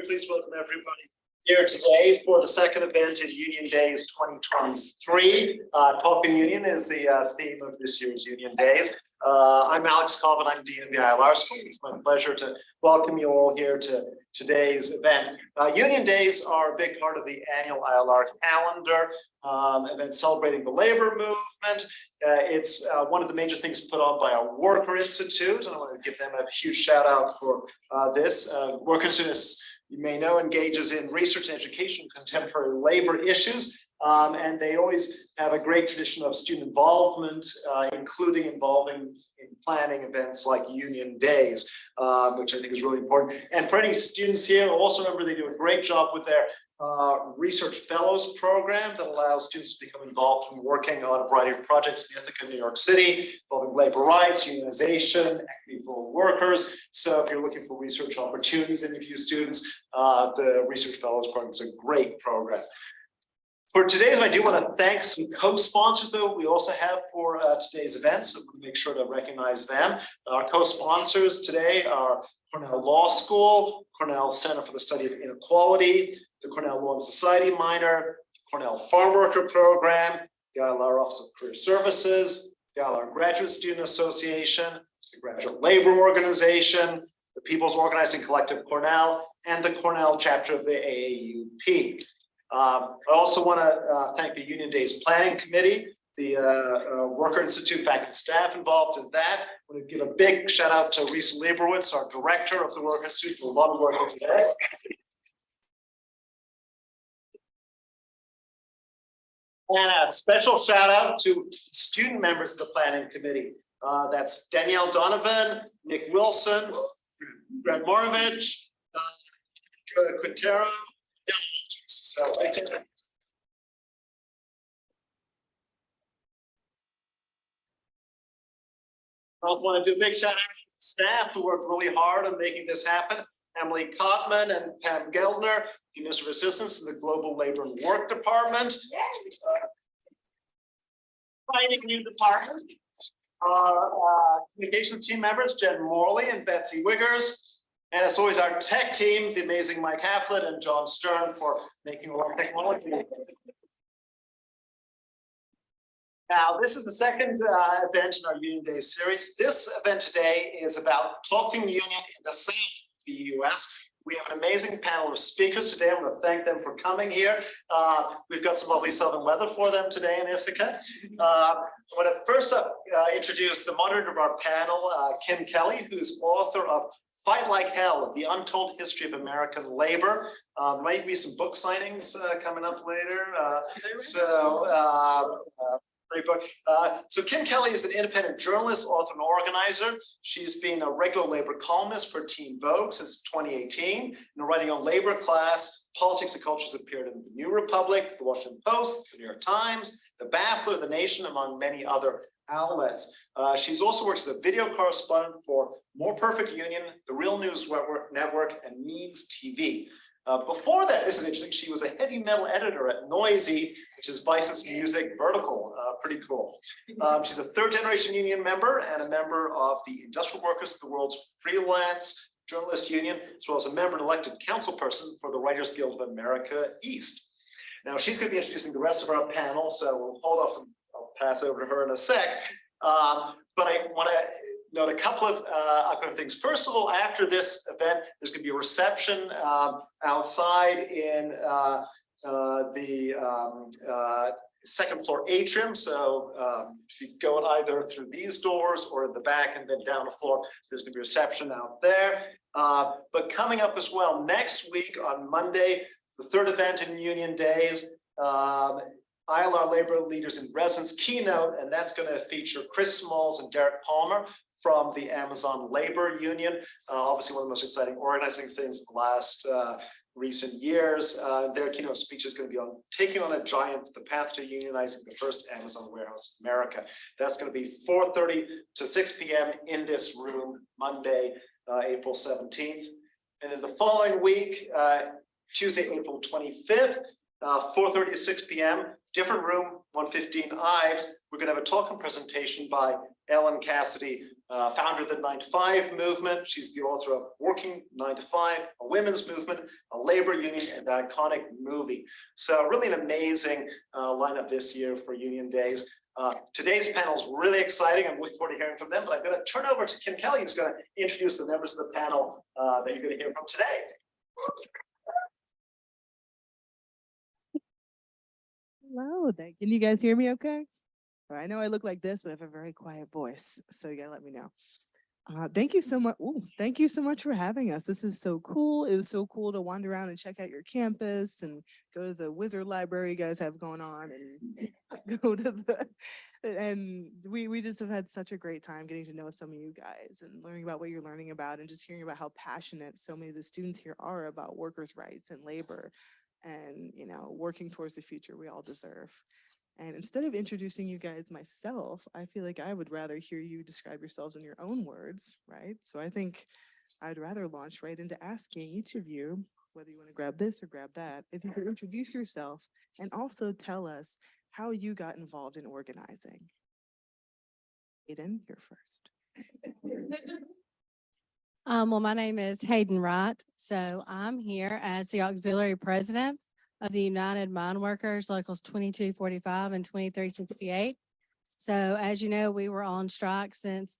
very pleased to welcome everybody here today for the second event in Union Days 2023. Talking Union is the theme of this year's Union Days. I'm Alex Colvin, I'm Dean of the ILR School. It's my pleasure to welcome you all here to today's event. Union Days are a big part of the annual ILR calendar, event celebrating the labor movement. It's one of the major things put on by our Worker Institute, and I want to give them a huge shout out for this. Worker Institute, as you may know, engages in research and education, contemporary labor issues. And they always have a great tradition of student involvement, including involving in planning events like Union Days, which I think is really important. And for any students here, also remember they do a great job with their Research Fellows program that allows students to become involved in working on a variety of projects in Ithaca, New York City, involving labor rights, unionization, equity for workers. So if you're looking for research opportunities, any of you students, the Research Fellows program is a great program. For today's event, I do want to thank some co-sponsors, though, we also have for today's event, so we'll make sure to recognize them. Our co-sponsors today are Cornell Law School, Cornell Center for the Study of Inequality, the Cornell Law and Society Minor, Cornell Farm Worker Program, the ILR Office of Career Services, the ILR Graduate Student Association, the Graduate Labor Organization, the People's Organizing Collective Cornell, and the Cornell chapter of the AAUP. I also want to thank the Union Days Planning Committee, the Worker Institute faculty staff involved in that. I want to give a big shout out to Risa Lieberwitz, our director of the Worker Institute, for a lot of work on this. And a special shout out to student members of the Planning Committee. That's Danielle Donovan, Nick Wilson, Brad Morovich, Quintero. So I want to do a big shout out to the staff who worked really hard on making this happen. Emily Kottman and Pam Geldner, the Administrative Assistants in the Global Labor and Work Department. Exciting new department. Communications team members, Jen Morley and Betsy Wiggers. And it's always our tech team, the amazing Mike Haflett and John Stern, for making a lot of technology. Now, this is the second event in our Union Days series. This event today is about talking union in the south of the US. We have an amazing panel of speakers today. I want to thank them for coming here. We've got some lovely southern weather for them today in Ithaca. I want to first introduce the moderator of our panel, Kim Kelly, who's author of Fight Like Hell, The Untold History of American Labor. There might be some book signings coming up later. Great book. So Kim Kelly is an independent journalist, author, and organizer. She's been a regular labor columnist for Teen Vogue since 2018, and writing on labor class, politics and cultures appeared in the New Republic, the Washington Post, the New York Times, the Baffler, the Nation, among many other outlets. She's also worked as a video correspondent for More Perfect Union, The Real News Network, and Means TV. Before that, this is interesting, she was a heavy metal editor at Noisy, which is Vice's music vertical. Pretty cool. She's a third-generation union member and a member of the Industrial Workers of the World's Freelance Journalists Union, as well as a member and elected councilperson for the Writers Guild of America East. Now, she's going to be introducing the rest of our panel, so we'll hold off and I'll pass it over to her in a sec. But I want to note a couple of upcoming things. First of all, after this event, there's going to be a reception outside in the second floor atrium. So if you go either through these doors or in the back and then down the floor, there's going to be a reception out there. But coming up as well, next week on Monday, the third event in Union Days, ILR Labor Leaders in Residence keynote, and that's going to feature Chris Smalls and Derek Palmer from the Amazon Labor Union. Obviously, one of the most exciting organizing things in the last recent years. Their keynote speech is going to be on taking on a giant, the path to unionizing the first Amazon warehouse in America. That's going to be 4:30 to 6 p.m. in this room, Monday, April 17th. And then the following week, Tuesday, April 25th, 4:30 to 6 p.m., different room, 115 Ives. We're going to have a talk and presentation by Ellen Cassidy, founder of the 9 to 5 movement. She's the author of Working 9 to 5, a women's movement, a labor union, and an iconic movie. So really an amazing lineup this year for Union Days. Today's panel is really exciting. I'm looking forward to hearing from them, but I'm going to turn over to Kim Kelly, who's going to introduce the members of the panel that you're going to hear from today. Hello, can you guys hear me okay? I know I look like this, but I have a very quiet voice, so you gotta let me know. Thank you so much. Thank you so much for having us. This is so cool. It was so cool to wander around and check out your campus and go to the wizard library you guys have going on and go to and we just have had such a great time getting to know some of you guys and learning about what you're learning about and just hearing about how passionate so many of the students here are about workers' rights and labor and, you know, working towards the future we all deserve. And instead of introducing you guys myself, I feel like I would rather hear you describe yourselves in your own words, right? So I think I'd rather launch right into asking each of you, whether you want to grab this or grab that, if you could introduce yourself and also tell us how you got involved in organizing. Haeden, you're first. Well, my name is Haeden Wright. So I'm here as the auxiliary president of the United Mine Workers, Locals 2245 and 2368. So as you know, we were on strike since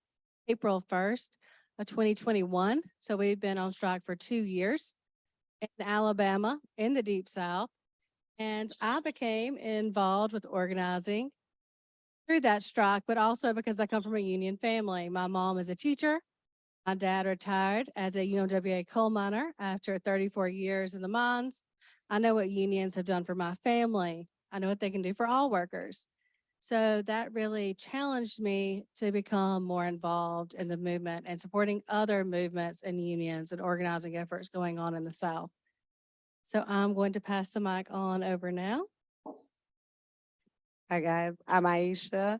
April 1st of 2021. So we've been on strike for 2 years in Alabama, in the Deep South. And I became involved with organizing through that strike, but also because I come from a union family. My mom is a teacher. My dad retired as a UMWA coal miner after 34 years in the mines. I know what unions have done for my family. I know what they can do for all workers. So that really challenged me to become more involved in the movement and supporting other movements and unions and organizing efforts going on in the South. So I'm going to pass the mic on over now. Hi guys, I'm Ieisha.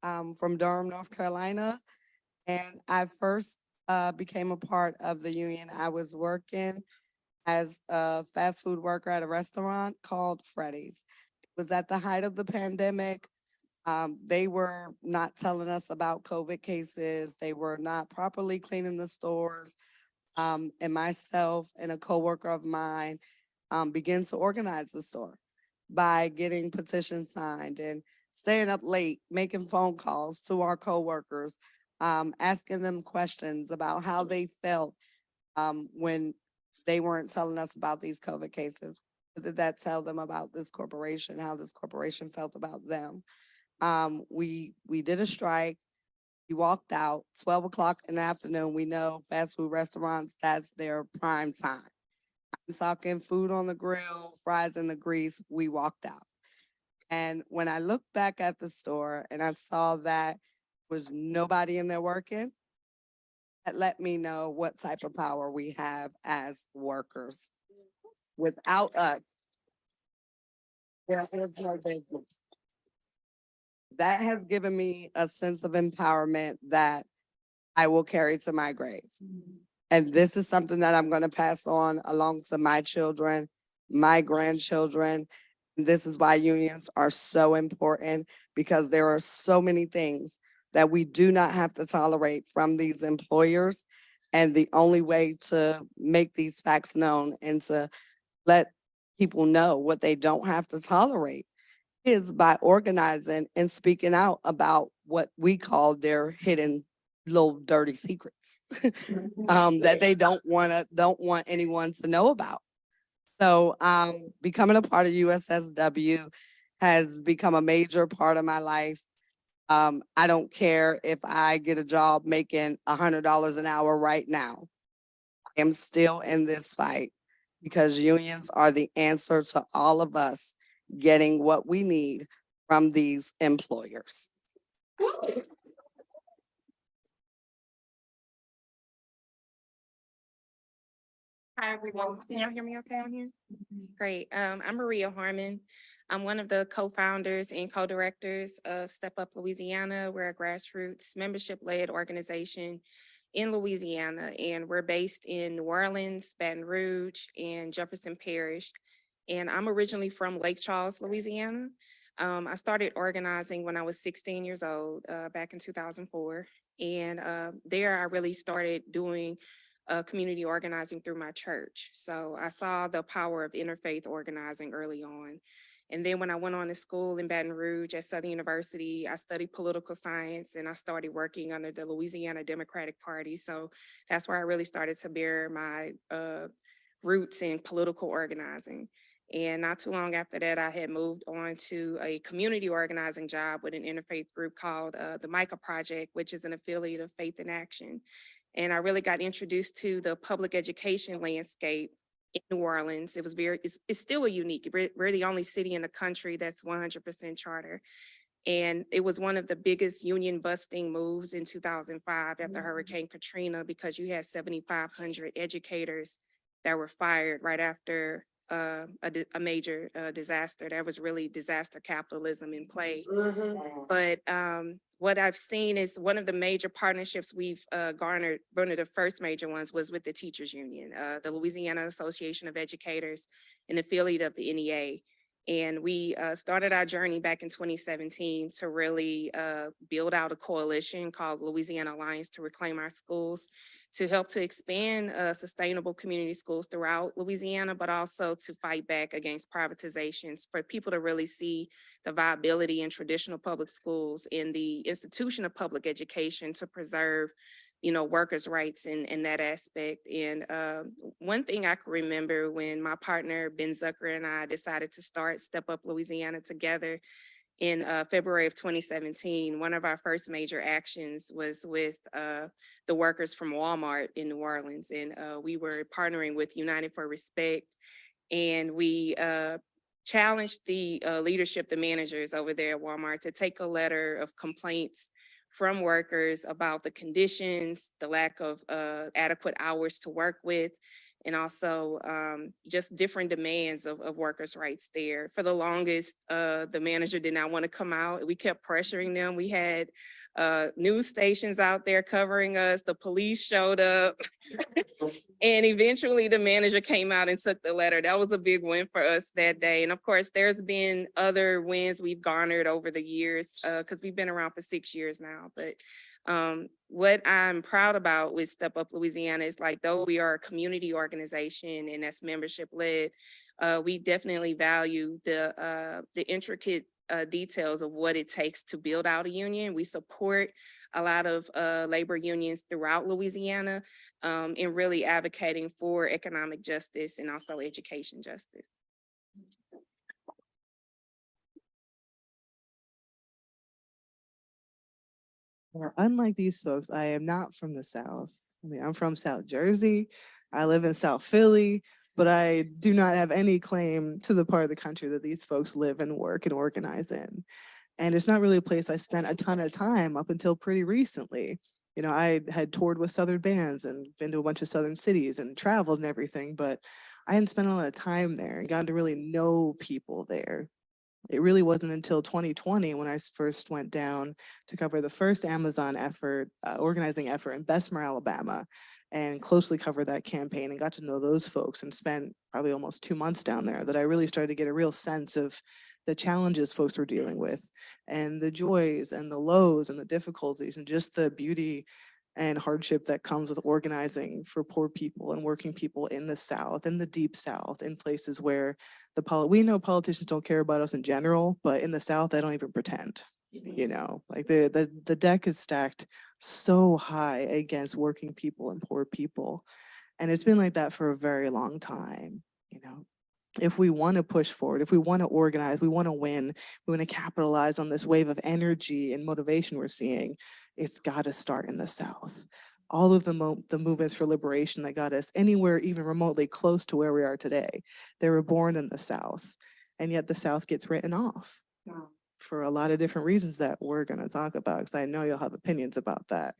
I'm from Durham, North Carolina, and I first became a part of the union. I was working as a fast food worker at a restaurant called Franceis. It was at the height of the pandemic. They were not telling us about COVID cases. They were not properly cleaning the stores. And myself and a coworker of mine began to organize the store by getting petitions signed and staying up late, making phone calls to our coworkers, asking them questions about how they felt when they weren't telling us about these COVID cases. Did that tell them about this corporation, how this corporation felt about them? We did a strike. We walked out 12 o'clock in the afternoon. We know fast food restaurants, that's their prime time. I'm talking food on the grill, fries in the grease. We walked out. And when I looked back at the store and I saw that was nobody in there working, that let me know what type of power we have as workers. Without us, there is no business. That has given me a sense of empowerment that I will carry to my grave. And this is something that I'm going to pass on along to my children, my grandchildren. This is why unions are so important, because there are so many things that we do not have to tolerate from these employers. And the only way to make these facts known and to let people know what they don't have to tolerate is by organizing and speaking out about what we call their hidden little dirty secrets that they don't want anyone to know about. So becoming a part of USSW has become a major part of my life. I don't care if I get a job making $100 an hour right now. I am still in this fight because unions are the answer to all of us getting what we need from these employers. Hi, everyone. Can y'all hear me okay on here? Great. I'm Maria Harmon. I'm one of the co-founders and co-directors of Step Up Louisiana. We're a grassroots membership-led organization in Louisiana, and we're based in New Orleans, Baton Rouge, and Jefferson Parish. And I'm originally from Lake Charles, Louisiana. I started organizing when I was 16 years old, back in 2004. And there I really started doing community organizing through my church. So I saw the power of interfaith organizing early on. And then when I went on to school in Baton Rouge at Southern University, I studied political science and I started working under the Louisiana Democratic Party. So that's where I really started to bear my roots in political organizing. And not too long after that, I had moved on to a community organizing job with an interfaith group called the Micah Project, which is an affiliate of Faith in Action. And I really got introduced to the public education landscape in New Orleans. It was it's still a unique, we're the only city in the country that's 100% charter. And it was one of the biggest union busting moves in 2005 after Hurricane Katrina, because you had 7,500 educators that were fired right after a major disaster. That was really disaster capitalism in play. But what I've seen is one of the major partnerships we've garnered, one of the first major ones was with the Teachers Union, the Louisiana Association of Educators, an affiliate of the NEA. And we started our journey back in 2017 to really build out a coalition called Louisiana Alliance to Reclaim Our Schools, to help to expand sustainable community schools throughout Louisiana, but also to fight back against privatizations, for people to really see the viability in traditional public schools and the institution of public education to preserve, you know, workers' rights in that aspect. And one thing I can remember when my partner, Ben Zucker, and I decided to start Step Up Louisiana together in February of 2017, one of our first major actions was with the workers from Walmart in New Orleans. And we were partnering with United for Respect. And we challenged the leadership, the managers over there at Walmart, to take a letter of complaints from workers about the conditions, the lack of adequate hours to work with, and also just different demands of workers' rights there. For the longest, the manager did not want to come out. We kept pressuring them. We had news stations out there covering us. The police showed up. And eventually the manager came out and took the letter. That was a big win for us that day. And of course, there's been other wins we've garnered over the years, because we've been around for 6 years now. But what I'm proud about with Step Up Louisiana is, like, though we are a community organization and that's membership led, we definitely value the intricate details of what it takes to build out a union. We support a lot of labor unions throughout Louisiana in really advocating for economic justice and also education justice. Well, unlike these folks, I am not from the South. I mean, I'm from South Jersey. I live in South Philly, but I do not have any claim to the part of the country that these folks live and work and organize in. And it's not really a place I spent a ton of time up until pretty recently. You know, I had toured with Southern bands and been to a bunch of Southern cities and traveled and everything, but I hadn't spent a lot of time there and gotten to really know people there. It really wasn't until 2020 when I first went down to cover the first Amazon effort, organizing effort in Bessemer, Alabama, and closely covered that campaign and got to know those folks and spent probably almost 2 months down there, that I really started to get a real sense of the challenges folks were dealing with and the joys and the lows and the difficulties and just the beauty and hardship that comes with organizing for poor people and working people in the South, in the deep South, in places where we know politicians don't care about us in general, but in the South, they don't even pretend. You know, like the deck is stacked so high against working people and poor people. And it's been like that for a very long time. You know, if we want to push forward, if we want to organize, we want to win, we want to capitalize on this wave of energy and motivation we're seeing, it's got to start in the South. All of the movements for liberation that got us anywhere even remotely close to where we are today, they were born in the South. And yet the South gets written off for a lot of different reasons that we're going to talk about, because I know you'll have opinions about that.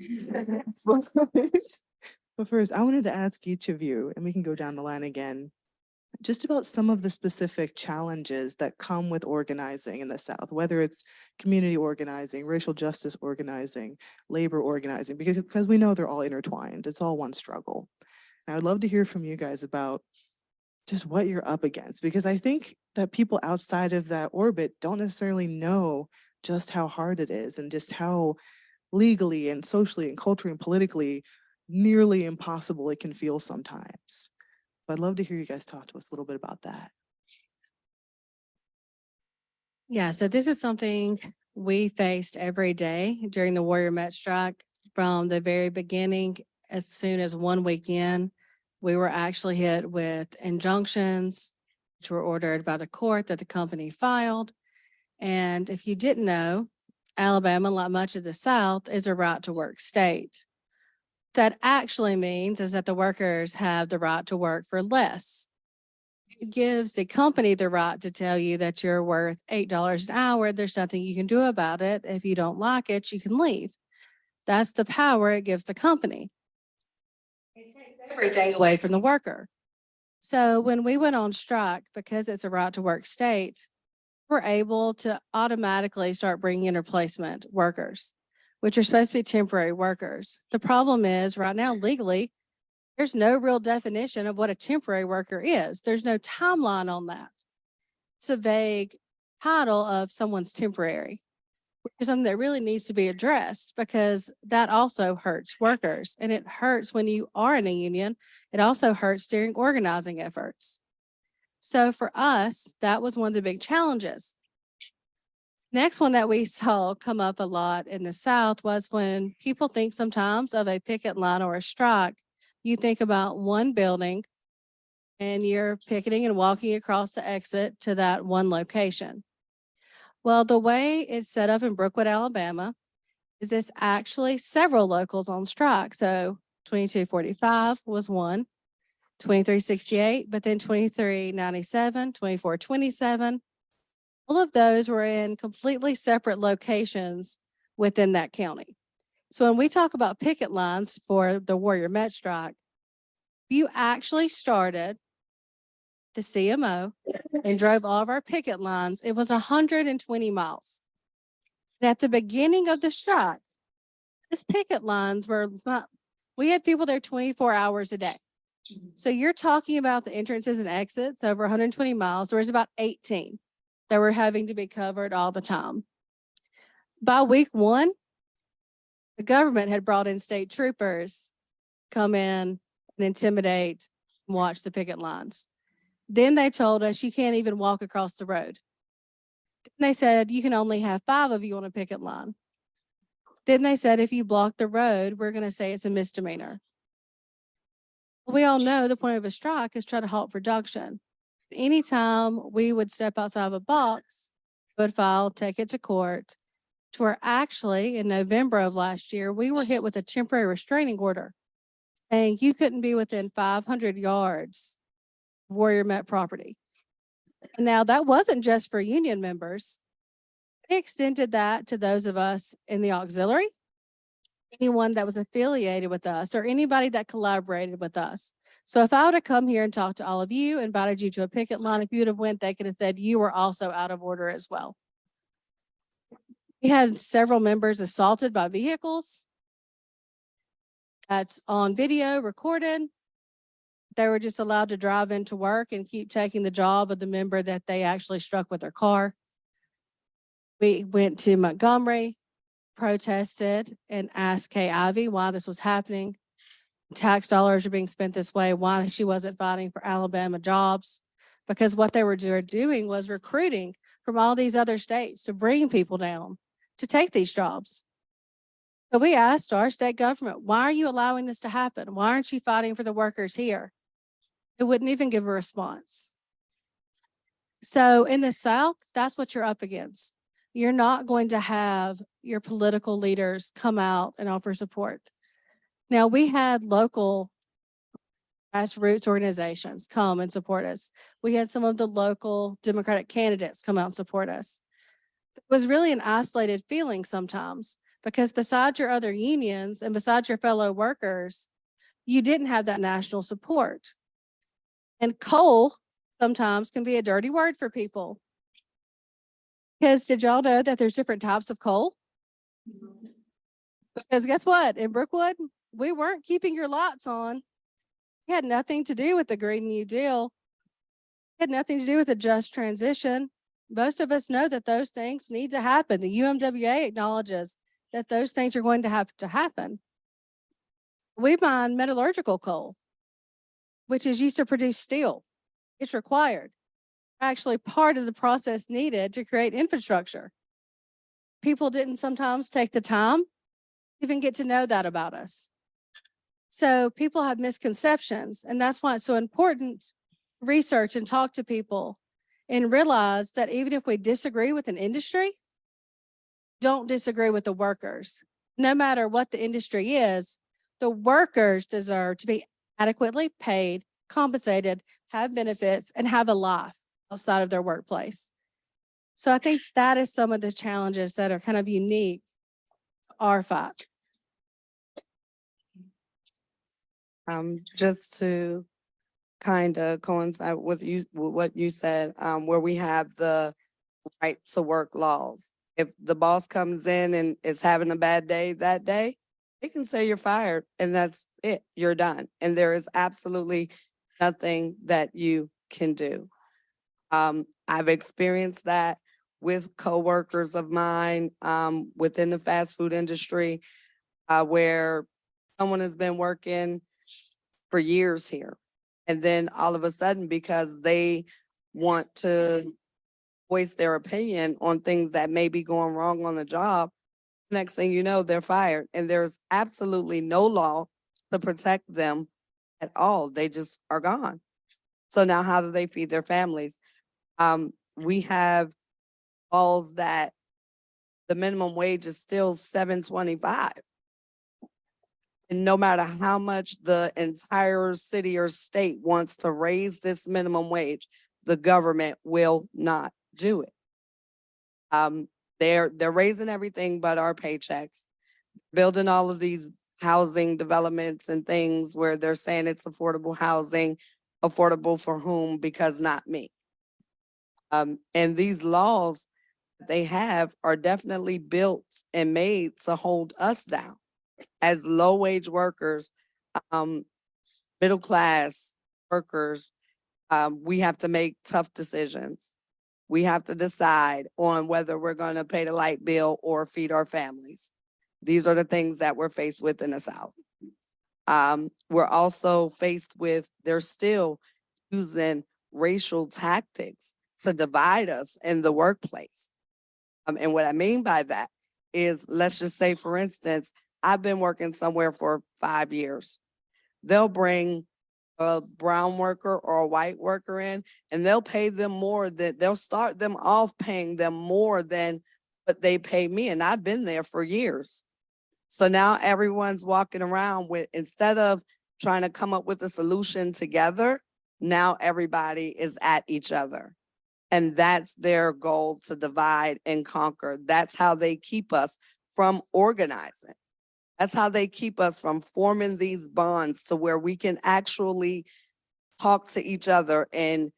But first, I wanted to ask each of you, and we can go down the line again, just about some of the specific challenges that come with organizing in the South, whether it's community organizing, racial justice organizing, labor organizing, because we know they're all intertwined. It's all one struggle. And I would love to hear from you guys about just what you're up against, because I think that people outside of that orbit don't necessarily know just how hard it is and just how legally and socially and culturally and politically nearly impossible it can feel sometimes. But I'd love to hear you guys talk to us a little bit about that. Yeah, so this is something we faced every day during the Warrior Met strike from the very beginning. As soon as 1 week in, we were actually hit with injunctions, which were ordered by the court that the company filed. And if you didn't know, Alabama, like much of the South, is a right to work state. That actually means is that the workers have the right to work for less. It gives the company the right to tell you that you're worth $8 an hour. There's nothing you can do about it. If you don't like it, you can leave. That's the power it gives the company. It takes everything away from the worker. So when we went on strike, because it's a right to work state, we're able to automatically start bringing in replacement workers, which are supposed to be temporary workers. The problem is right now, legally, there's no real definition of what a temporary worker is. There's no timeline on that. It's a vague title of someone's temporary, which is something that really needs to be addressed because that also hurts workers. And it hurts when you are in a union. It also hurts during organizing efforts. So for us, that was one of the big challenges. Next one that we saw come up a lot in the South was when people think sometimes of a picket line or a strike, you think about one building and you're picketing and walking across the exit to that one location. Well, the way it's set up in Brookwood, Alabama, is this actually several locals on strike. So 2245 was one, 2368, but then 2397, 2427. All of those were in completely separate locations within that county. So when we talk about picket lines for the Warrior Met strike, you actually started the CMO and drove all of our picket lines. It was 120 miles. And at the beginning of the strike, this picket lines were not, we had people there 24 hours a day. So you're talking about the entrances and exits over 120 miles. There was about 18 that were having to be covered all the time. By week 1, the government had brought in state troopers, come in and intimidate and watch the picket lines. Then they told us you can't even walk across the road. Then they said you can only have 5 of you on a picket line. Then they said if you block the road, we're going to say it's a misdemeanor. We all know the point of a strike is try to halt production. Anytime we would step outside of a box, would file, take it to court, to where actually in November of last year, we were hit with a temporary restraining order saying you couldn't be within 500 yards of Warrior Met property. And now that wasn't just for union members. They extended that to those of us in the auxiliary, anyone that was affiliated with us or anybody that collaborated with us. So if I would have come here and talked to all of you, invited you to a picket line, if you would have went, they could have said you were also out of order as well. We had several members assaulted by vehicles. That's on video recorded. They were just allowed to drive into work and keep taking the job of the member that they actually struck with their car. We went to Montgomery, protested, and asked Kay Ivey why this was happening. Tax dollars are being spent this way, why she wasn't fighting for Alabama jobs. Because what they were doing was recruiting from all these other states to bring people down to take these jobs. So we asked our state government, why are you allowing this to happen? Why aren't you fighting for the workers here? It wouldn't even give a response. So in the South, that's what you're up against. You're not going to have your political leaders come out and offer support. Now, we had local grassroots organizations come and support us. We had some of the local Democratic candidates come out and support us. It was really an isolated feeling sometimes because besides your other unions and besides your fellow workers, you didn't have that national support. And coal sometimes can be a dirty word for people. Because did y'all know that there's different types of coal? Because guess what? In Brookwood, we weren't keeping your lights on. It had nothing to do with the Green New Deal. Had nothing to do with a just transition. Most of us know that those things need to happen. The UMWA acknowledges that those things are going to have to happen. We mine metallurgical coal, which is used to produce steel. It's required. Actually, part of the process needed to create infrastructure. People didn't sometimes take the time to even get to know that about us. So people have misconceptions, and that's why it's so important to research and talk to people and realize that even if we disagree with an industry, don't disagree with the workers. No matter what the industry is, the workers deserve to be adequately paid, compensated, have benefits, and have a life outside of their workplace. So I think that is some of the challenges that are kind of unique to our fight. Just to kind of coincide with what you said, where we have the right to work laws. If the boss comes in and is having a bad day that day, they can say you're fired and that's it, you're done. And there is absolutely nothing that you can do. I've experienced that with coworkers of mine within the fast food industry, where someone has been working for years here. And then all of a sudden, because they want to voice their opinion on things that may be going wrong on the job, next thing you know, they're fired. And there's absolutely no law to protect them at all. They just are gone. So now how do they feed their families? We have laws that the minimum wage is still $7.25. And no matter how much the entire city or state wants to raise this minimum wage, the government will not do it. They're raising everything but our paychecks, building all of these housing developments and things where they're saying it's affordable housing, affordable for whom? Because not me. And these laws they have are definitely built and made to hold us down as low wage workers, middle class workers. We have to make tough decisions. We have to decide on whether we're going to pay the light bill or feed our families. These are the things that we're faced with in the South. We're also faced with, they're still using racial tactics to divide us in the workplace. And what I mean by that is, let's just say, for instance, I've been working somewhere for 5 years. They'll bring a brown worker or a white worker in, and they'll pay them more than, they'll start them off paying them more than what they pay me. And I've been there for years. So now everyone's walking around with, instead of trying to come up with a solution together, now everybody is at each other. And that's their goal, to divide and conquer. That's how they keep us from organizing. That's how they keep us from forming these bonds to where we can actually talk to each other and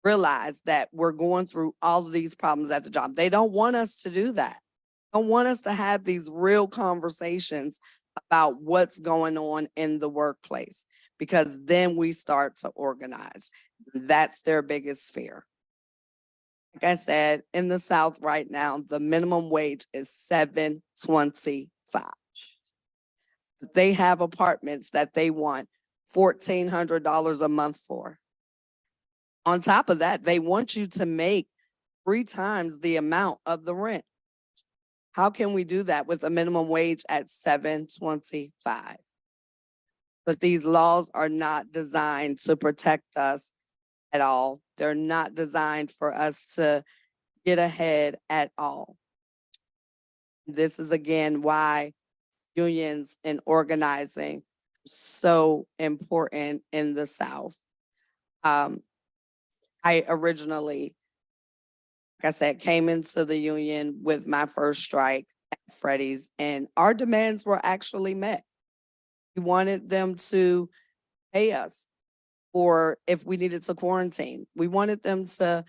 realize that we're going through all of these problems at the job. They don't want us to do that. They don't want us to have these real conversations about what's going on in the workplace, because then we start to organize. That's their biggest fear. Like I said, in the South right now, the minimum wage is $7.25. They have apartments that they want $1,400 a month for. On top of that, they want you to make 3 times the amount of the rent. How can we do that with a minimum wage at $7.25? But these laws are not designed to protect us at all. They're not designed for us to get ahead at all. This is again why unions and organizing so important in the South. I originally, like I said, came into the union with my first strike at Freddy's, and our demands were actually met. We wanted them to pay us for if we needed to quarantine. We wanted them to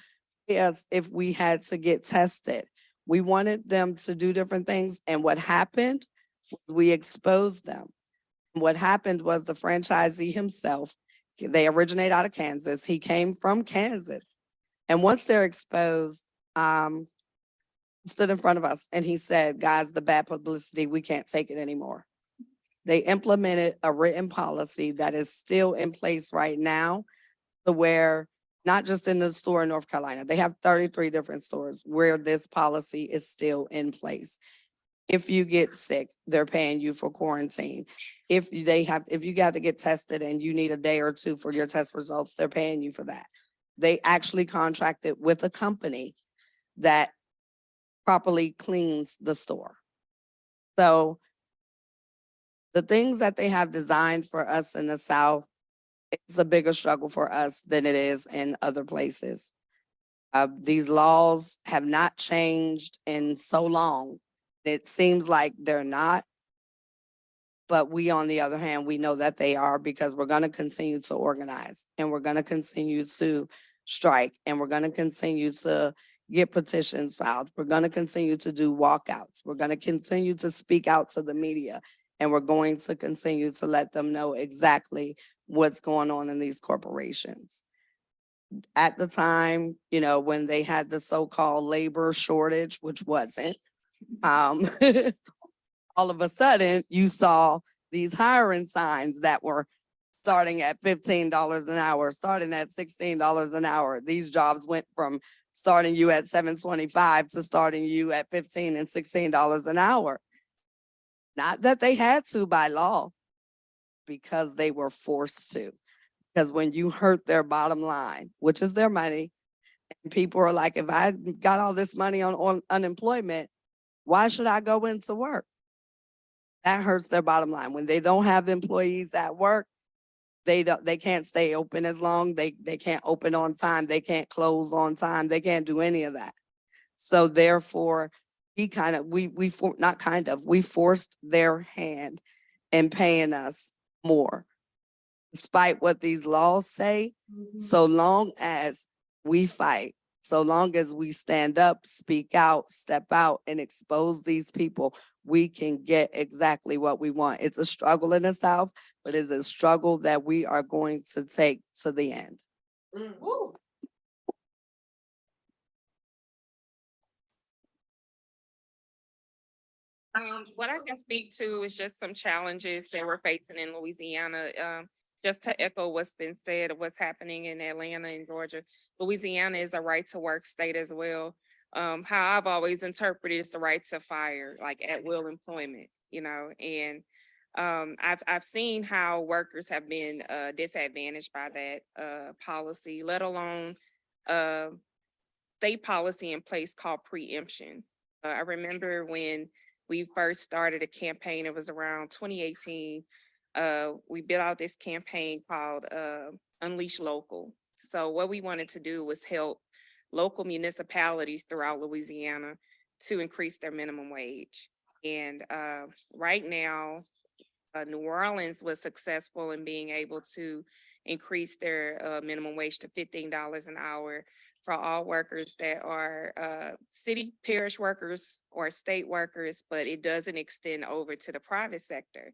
pay us if we had to get tested. We wanted them to do different things. And what happened was we exposed them. What happened was the franchisee himself, they originate out of Kansas. He came from Kansas And once they're exposed, he stood in front of us and he said, guys, the bad publicity, we can't take it anymore. They implemented a written policy that is still in place right now, to where not just in the store in North Carolina, they have 33 different stores where this policy is still in place. If you get sick, they're paying you for quarantine. If you got to get tested and you need a day or two for your test results, they're paying you for that. They actually contracted with a company that properly cleans the store. So the things that they have designed for us in the South, it's a bigger struggle for us than it is in other places. These laws have not changed in so long. It seems like they're not. But we, on the other hand, we know that they are, because we're going to continue to organize and we're going to continue to strike and we're going to continue to get petitions filed. We're going to continue to do walkouts. We're going to continue to speak out to the media, and we're going to continue to let them know exactly what's going on in these corporations. At the time, you know, when they had the so-called labor shortage, which wasn't, all of a sudden you saw these hiring signs that were starting at $15 an hour, starting at $16 an hour. These jobs went from starting you at $7.25 to starting you at $15 and $16 an hour. Not that they had to by law, because they were forced to. Because when you hurt their bottom line, which is their money, and people are like, if I got all this money on unemployment, why should I go into work? That hurts their bottom line. When they don't have employees at work, they can't stay open as long. They can't open on time. They can't close on time. They can't do any of that. So therefore, we forced their hand in paying us more, despite what these laws say. So long as we fight, so long as we stand up, speak out, step out, and expose these people, we can get exactly what we want. It's a struggle in the South, but it's a struggle that we are going to take to the end. What I can speak to is just some challenges that we're facing in Louisiana. Just to echo what's been said of what's happening in Atlanta and Georgia, Louisiana is a right to work state as well. How I've always interpreted is the right to fire, like at will employment, you know, and I've seen how workers have been disadvantaged by that policy, let alone state policy in place called preemption. I remember when we first started a campaign, it was around 2018. We built out this campaign called Unleash Local. So what we wanted to do was help local municipalities throughout Louisiana to increase their minimum wage. And right now, New Orleans was successful in being able to increase their minimum wage to $15 an hour for all workers that are city parish workers or state workers, but it doesn't extend over to the private sector.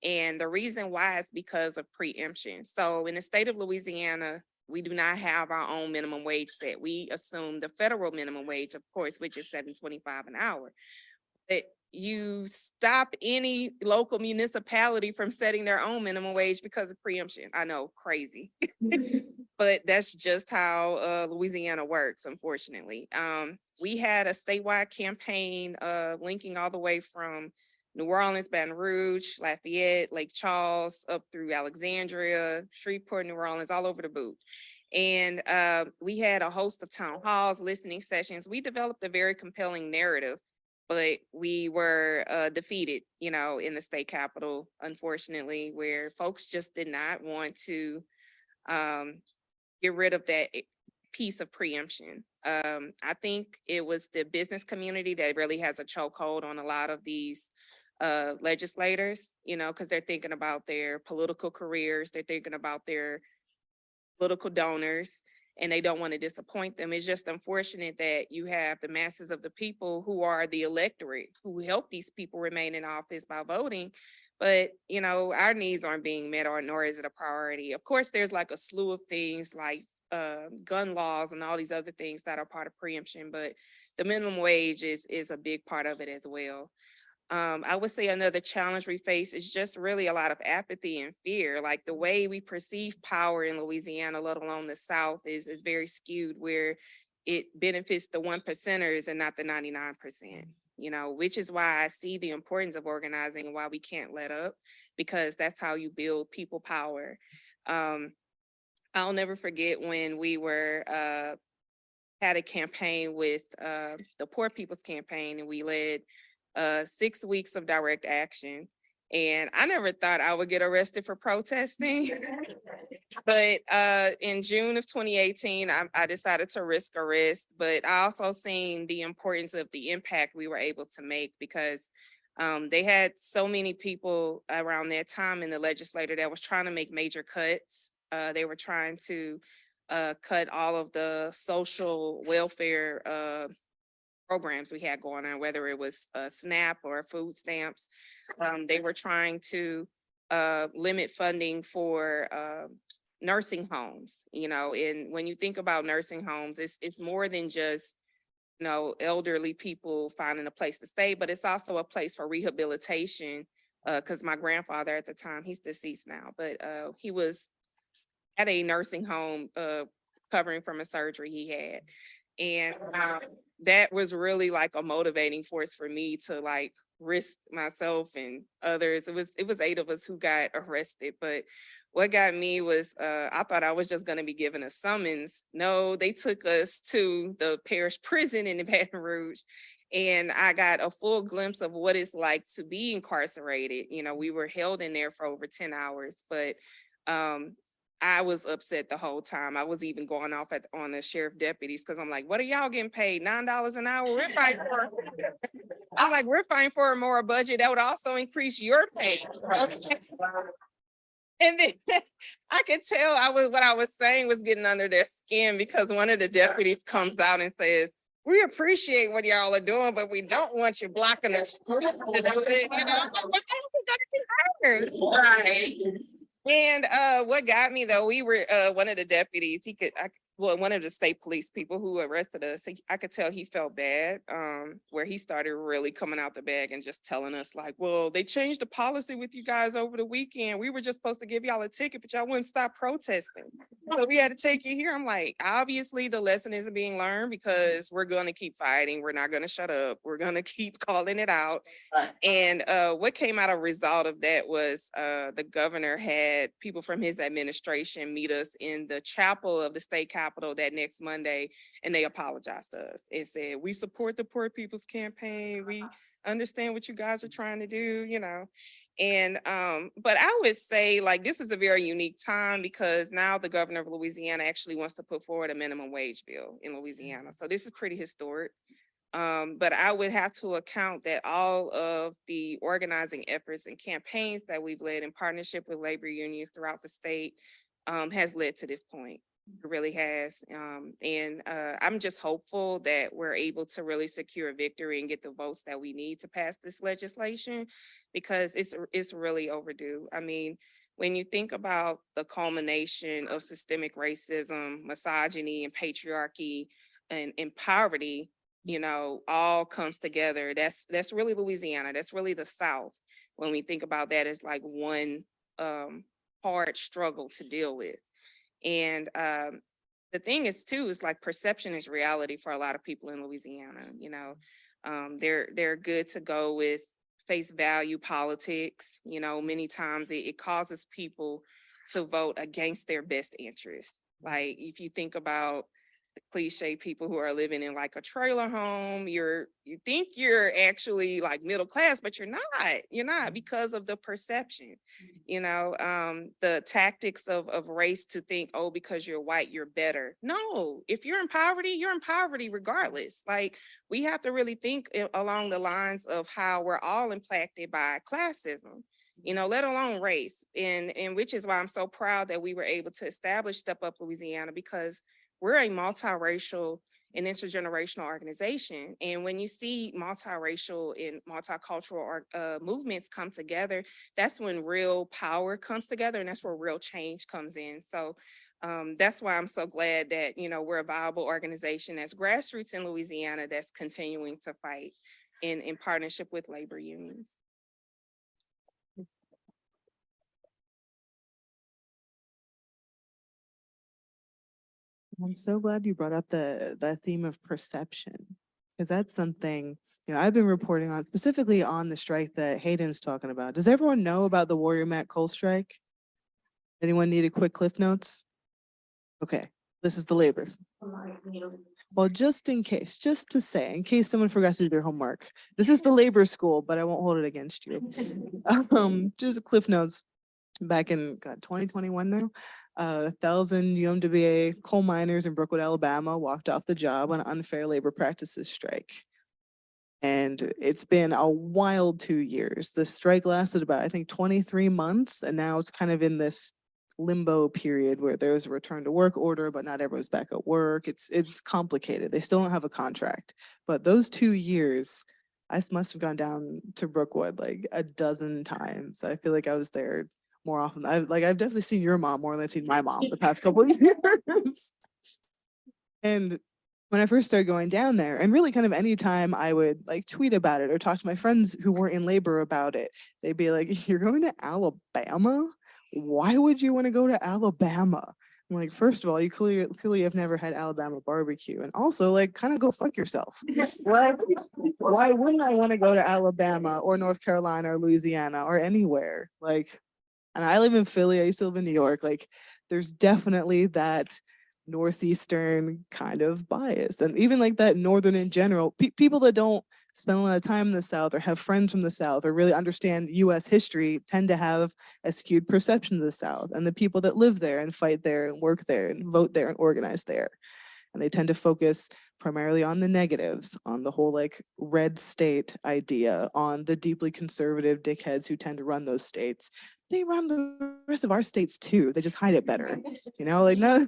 And the reason why is because of preemption. So in the state of Louisiana, we do not have our own minimum wage set. We assume the federal minimum wage, of course, which is $7.25 an hour. But you stop any local municipality from setting their own minimum wage because of preemption. I know, crazy. But that's just how Louisiana works, unfortunately. We had a statewide campaign linking all the way from New Orleans, Baton Rouge, Lafayette, Lake Charles, up through Alexandria, Shreveport, New Orleans, all over the boot. And we had a host of town halls, listening sessions. We developed a very compelling narrative, but we were defeated, you know, in the state capitol, unfortunately, where folks just did not want to get rid of that piece of preemption. I think it was the business community that really has a chokehold on a lot of these legislators, you know, because they're thinking about their political careers, they're thinking about their political donors, and they don't want to disappoint them. It's just unfortunate that you have the masses of the people who are the electorate who help these people remain in office by voting. But, you know, our needs aren't being met, or nor is it a priority. Of course, there's like a slew of things like gun laws and all these other things that are part of preemption, but the minimum wage is a big part of it as well. I would say another challenge we face is just really a lot of apathy and fear. Like the way we perceive power in Louisiana, let alone the South, is very skewed, where it benefits the 1%ers and not the 99%, you know, which is why I see the importance of organizing and why we can't let up, because that's how you build people power. I'll never forget when we were had a campaign with the Poor People's Campaign, and we led 6 weeks of direct action. And I never thought I would get arrested for protesting. But in June of 2018, I decided to risk arrest. But I also seen the importance of the impact we were able to make, because they had so many people around that time in the legislature that was trying to make major cuts. They were trying to cut all of the social welfare programs we had going on, whether it was SNAP or food stamps. They were trying to limit funding for nursing homes, you know, and when you think about nursing homes, it's more than just, you know, elderly people finding a place to stay, but it's also a place for rehabilitation. Because my grandfather at the time, he's deceased now, but he was at a nursing home recovering from a surgery he had. And that was really like a motivating force for me to like risk myself and others. It was 8 of us who got arrested, but what got me was I thought I was just going to be given a summons. No, they took us to the parish prison in Baton Rouge, and I got a full glimpse of what it's like to be incarcerated. You know, we were held in there for over 10 hours, but I was upset the whole time. I was even going off on the sheriff deputies, because I'm like, what are y'all getting paid? $9 an hour? We're fighting for. I'm like, we're fighting for a more budget that would also increase your pay. And then I could tell what I was saying was getting under their skin, because one of the deputies comes out and says, we appreciate what y'all are doing, but we don't want you blocking us to do it. You know, I'm like, what the hell is gonna get hired? Right. And what got me though, we were one of the deputies, one of the state police people who arrested us, I could tell he felt bad, where he started really coming out the bag and just telling us like, well, they changed the policy with you guys over the weekend. We were just supposed to give y'all a ticket, but y'all wouldn't stop protesting. So we had to take you here. I'm like, obviously the lesson isn't being learned, because we're going to keep fighting. We're not going to shut up. We're going to keep calling it out. And what came out of result of that was the governor had people from his administration meet us in the chapel of the state capitol that next Monday, and they apologized to us and said, we support the Poor People's Campaign. We understand what you guys are trying to do, you know. And but I would say like this is a very unique time, because now the governor of Louisiana actually wants to put forward a minimum wage bill in Louisiana. So this is pretty historic. But I would have to account that all of the organizing efforts and campaigns that we've led in partnership with labor unions throughout the state has led to this point. It really has. And I'm just hopeful that we're able to really secure a victory and get the votes that we need to pass this legislation, because it's really overdue. I mean, when you think about the culmination of systemic racism, misogyny, and patriarchy and poverty, you know, all comes together. That's really Louisiana. That's really the South. When we think about that as like one hard struggle to deal with. And the thing is too, is like perception is reality for a lot of people in Louisiana. You know, they're good to go with face value politics. You know, many times it causes people to vote against their best interest. Like if you think about the cliche people who are living in like a trailer home, you think you're actually like middle class, but you're not because of the perception, you know, the tactics of race to think, oh, because you're white, you're better. No, if you're in poverty regardless. Like we have to really think along the lines of how we're all impacted by classism, you know, let alone race. And which is why I'm so proud that we were able to establish Step Up Louisiana, because we're a multiracial and intergenerational organization. And when you see multiracial and multicultural movements come together, that's when real power comes together, and that's where real change comes in. So That's why I'm so glad that, you know, we're a viable organization as grassroots in Louisiana that's continuing to fight in partnership with labor unions. I'm so glad you brought up the theme of perception, because that's something, I've been reporting on, specifically on the strike that Hayden's talking about. Does everyone know about the Warrior Matt coal strike? Anyone need a quick cliff notes? Okay, this is the labors. Well, just in case, just to say, in case someone forgot to do their homework, this is the labor school, but I won't hold it against you. Just cliff notes. Back in 2021 now, 1,000 UMWA coal miners in Brookwood, Alabama walked off the job on unfair labor practices strike. And it's been a wild 2 years. The strike lasted about, I think, 23 months. And now it's kind of in this limbo period where there's a return to work order, but not everyone's back at work. It's complicated. They still don't have a contract. But those 2 years, I must have gone down to Brookwood like a dozen times. I feel like I was there more often. I've definitely seen your mom more than I've seen my mom the past couple of years. And when I first started going down there, and really kind of anytime I would like tweet about it or talk to my friends who weren't in labor about it, they'd be like, "You're going to Alabama? Why would you want to go to Alabama?" I'm like, first of all, you clearly have never had Alabama barbecue. And also, like, kind of go fuck yourself. Why wouldn't I want to go to Alabama or North Carolina or Louisiana or anywhere? Like, and I live in Philly. I used to live in New York. Like, there's definitely that Northeastern kind of bias. And even like that Northern in general, people that don't spend a lot of time in the South or have friends from the South or really understand US history tend to have a skewed perception of the South and the people that live there and fight there and work there and vote there and organize there. And they tend to focus primarily on the negatives, on the whole like red state idea, on the deeply conservative dickheads who tend to run those states. They run the rest of our states too. They just hide it better. Like no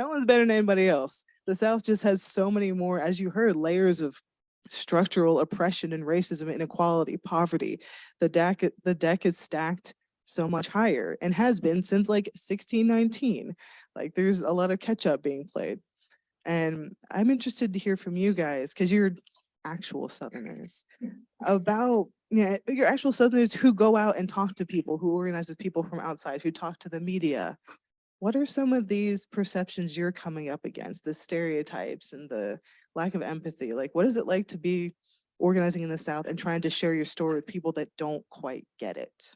one's better than anybody else. The South just has so many more, as you heard, layers of structural oppression and racism, inequality, poverty. The deck is stacked so much higher and has been since like 1619. Like there's a lot of catch up being played. And I'm interested to hear from you guys, because you're actual Southerners, about your actual Southerners who go out and talk to people, who organize with people from outside, who talk to the media. What are some of these perceptions you're coming up against, the stereotypes and the lack of empathy? Like, what is it like to be organizing in the South and trying to share your story with people that don't quite get it?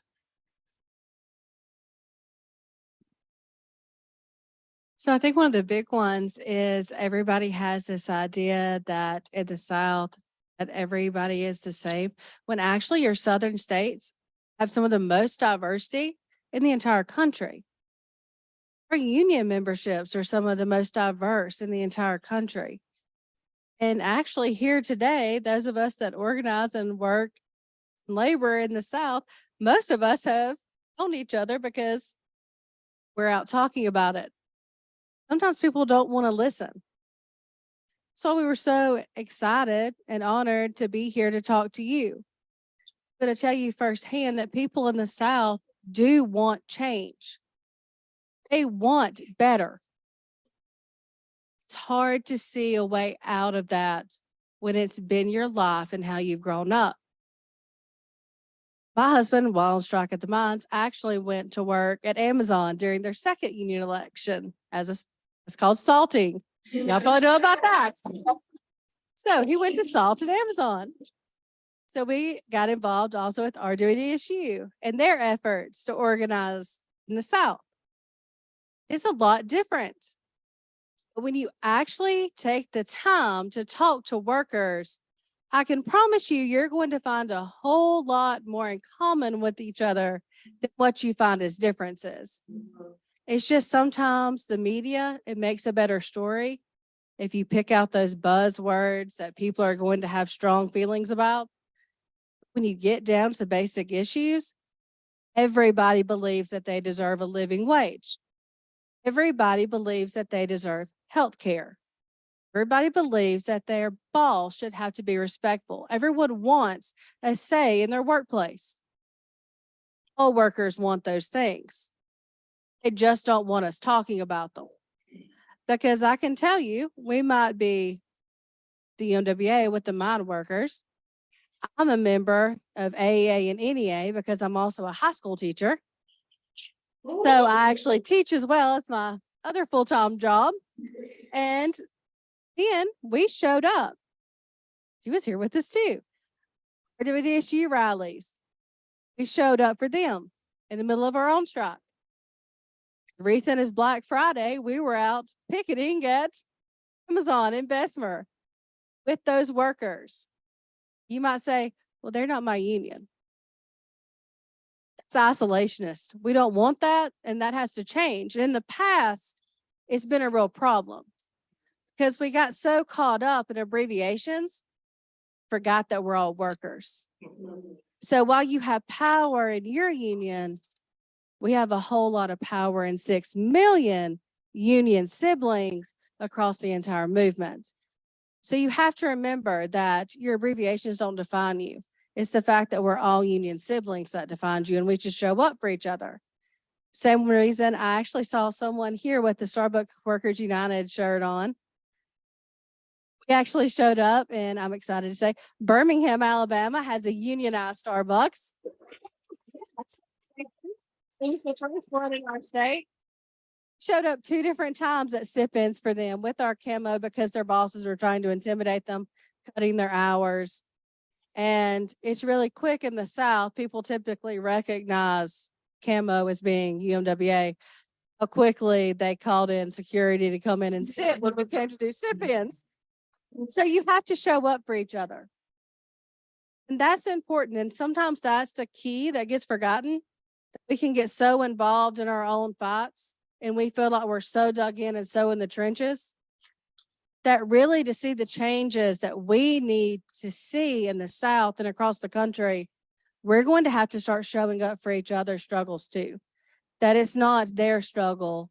So I think one of the big ones is everybody has this idea that in the South that everybody is the same, when actually your southern states have some of the most diversity in the entire country. Our union memberships are some of the most diverse in the entire country. And actually here today, those of us that organize and work labor in the South, most of us have known each other because we're out talking about it. Sometimes people don't want to listen. So we were so excited and honored to be here to talk to you. But to tell you firsthand that people in the South do want change. They want better. It's hard to see a way out of that when it's been your life and how you've grown up. My husband, while on strike at the mines, actually went to work at Amazon during their second union election it's called salting. Y'all probably know about that. So he went to salt at Amazon. So we got involved also with RWDSU and their efforts to organize in the South. It's a lot different. But when you actually take the time to talk to workers, I can promise you, you're going to find a whole lot more in common with each other than what you find as differences. It's just sometimes the media, it makes a better story if you pick out those buzzwords that people are going to have strong feelings about. When you get down to basic issues, everybody believes that they deserve a living wage. Everybody believes that they deserve health care. Everybody believes that their boss should have to be respectful. Everyone wants a say in their workplace. All workers want those things. They just don't want us talking about them. Because I can tell you, we might be the UMWA with the mine workers. I'm a member of AEA and NEA because I'm also a high school teacher. So I actually teach as well as my other full-time job. And then we showed up. She was here with us too. We're doing issue rallies. We showed up for them in the middle of our own strike. Recent as Black Friday, we were out picketing at Amazon in Bessemer with those workers. You might say, well, they're not my union. It's isolationist. We don't want that, and that has to change. And in the past, it's been a real problem because we got so caught up in abbreviations, forgot that we're all workers. So while you have power in your union, we have a whole lot of power in 6 million union siblings across the entire movement. So you have to remember that your abbreviations don't define you. It's the fact that we're all union siblings that defines you, and we should show up for each other. Same reason I actually saw someone here with the Starbucks Workers United shirt on. We actually showed up, and I'm excited to say Birmingham, Alabama has a unionized Starbucks. In our state. Showed up 2 different times at sip-ins for them with our camo because their bosses were trying to intimidate them, cutting their hours. And it's really quick in the South. People typically recognize camo as being UMWA. How quickly they called in security to come in and sit when we came to do sip-ins. So you have to show up for each other. And that's important. And sometimes that's the key that gets forgotten. We can get so involved in our own fights and we feel like we're so dug in and so in the trenches that really to see the changes that we need to see in the South and across the country, we're going to have to start showing up for each other's struggles too. That it's not their struggle,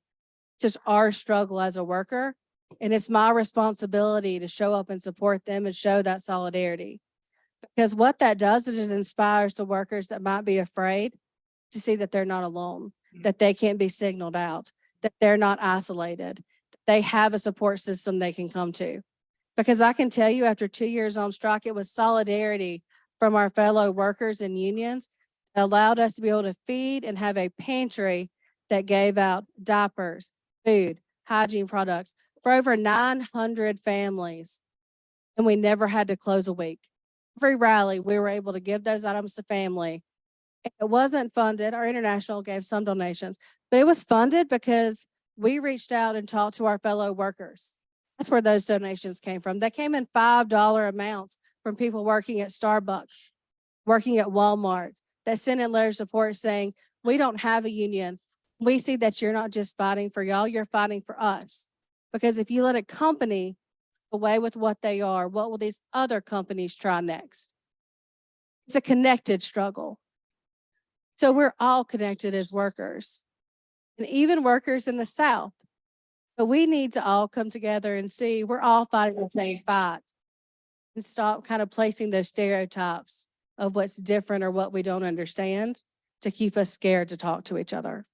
it's just our struggle as a worker. And it's my responsibility to show up and support them and show that solidarity. Because what that does is it inspires the workers that might be afraid to see that they're not alone, that they can't be signaled out, that they're not isolated, that they have a support system they can come to. Because I can tell you after 2 years on strike, it was solidarity from our fellow workers and unions that allowed us to be able to feed and have a pantry that gave out diapers, food, hygiene products for over 900 families. And we never had to close a week. Every rally, we were able to give those items to family. It wasn't funded. Our international gave some donations, but it was funded because we reached out and talked to our fellow workers. That's where those donations came from. They came in $5 amounts from people working at Starbucks, working at Walmart, that sent in letters of support saying, we don't have a union. We see that you're not just fighting for y'all, you're fighting for us. Because if you let a company away with what they are, what will these other companies try next? It's a connected struggle. So we're all connected as workers, and even workers in the South. But we need to all come together and see we're all fighting the same fight and stop kind of placing those stereotypes of what's different or what we don't understand to keep us scared to talk to each other.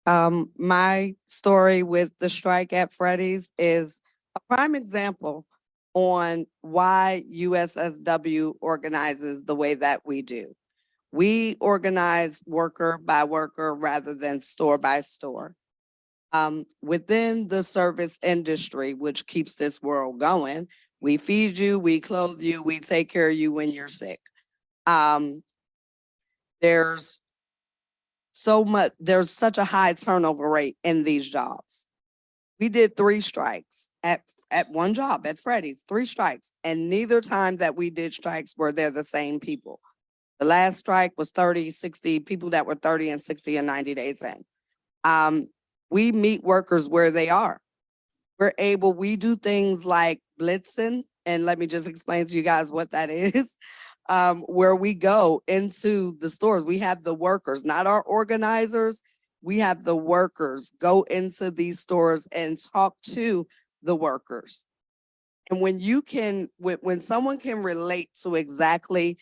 My story with the strike at Freddy's is a prime example on why USSW organizes the way that we do. We organize worker by worker rather than store by store. Within the service industry, which keeps this world going, we feed you, we clothe you, we take care of you when you're sick. There's such a high turnover rate in these jobs. We did 3 strikes at one job at Freddy's, 3 strikes, and neither time that we did strikes were there the same people. The last strike was 30, 60 people that were 30 and 60 and 90 days in. We meet workers where they are. We do things like blitzing, and let me just explain to you guys what that is. Where we go into the stores, we have the workers, not our organizers. We have the workers go into these stores and talk to the workers. And when you can, when someone can relate to exactly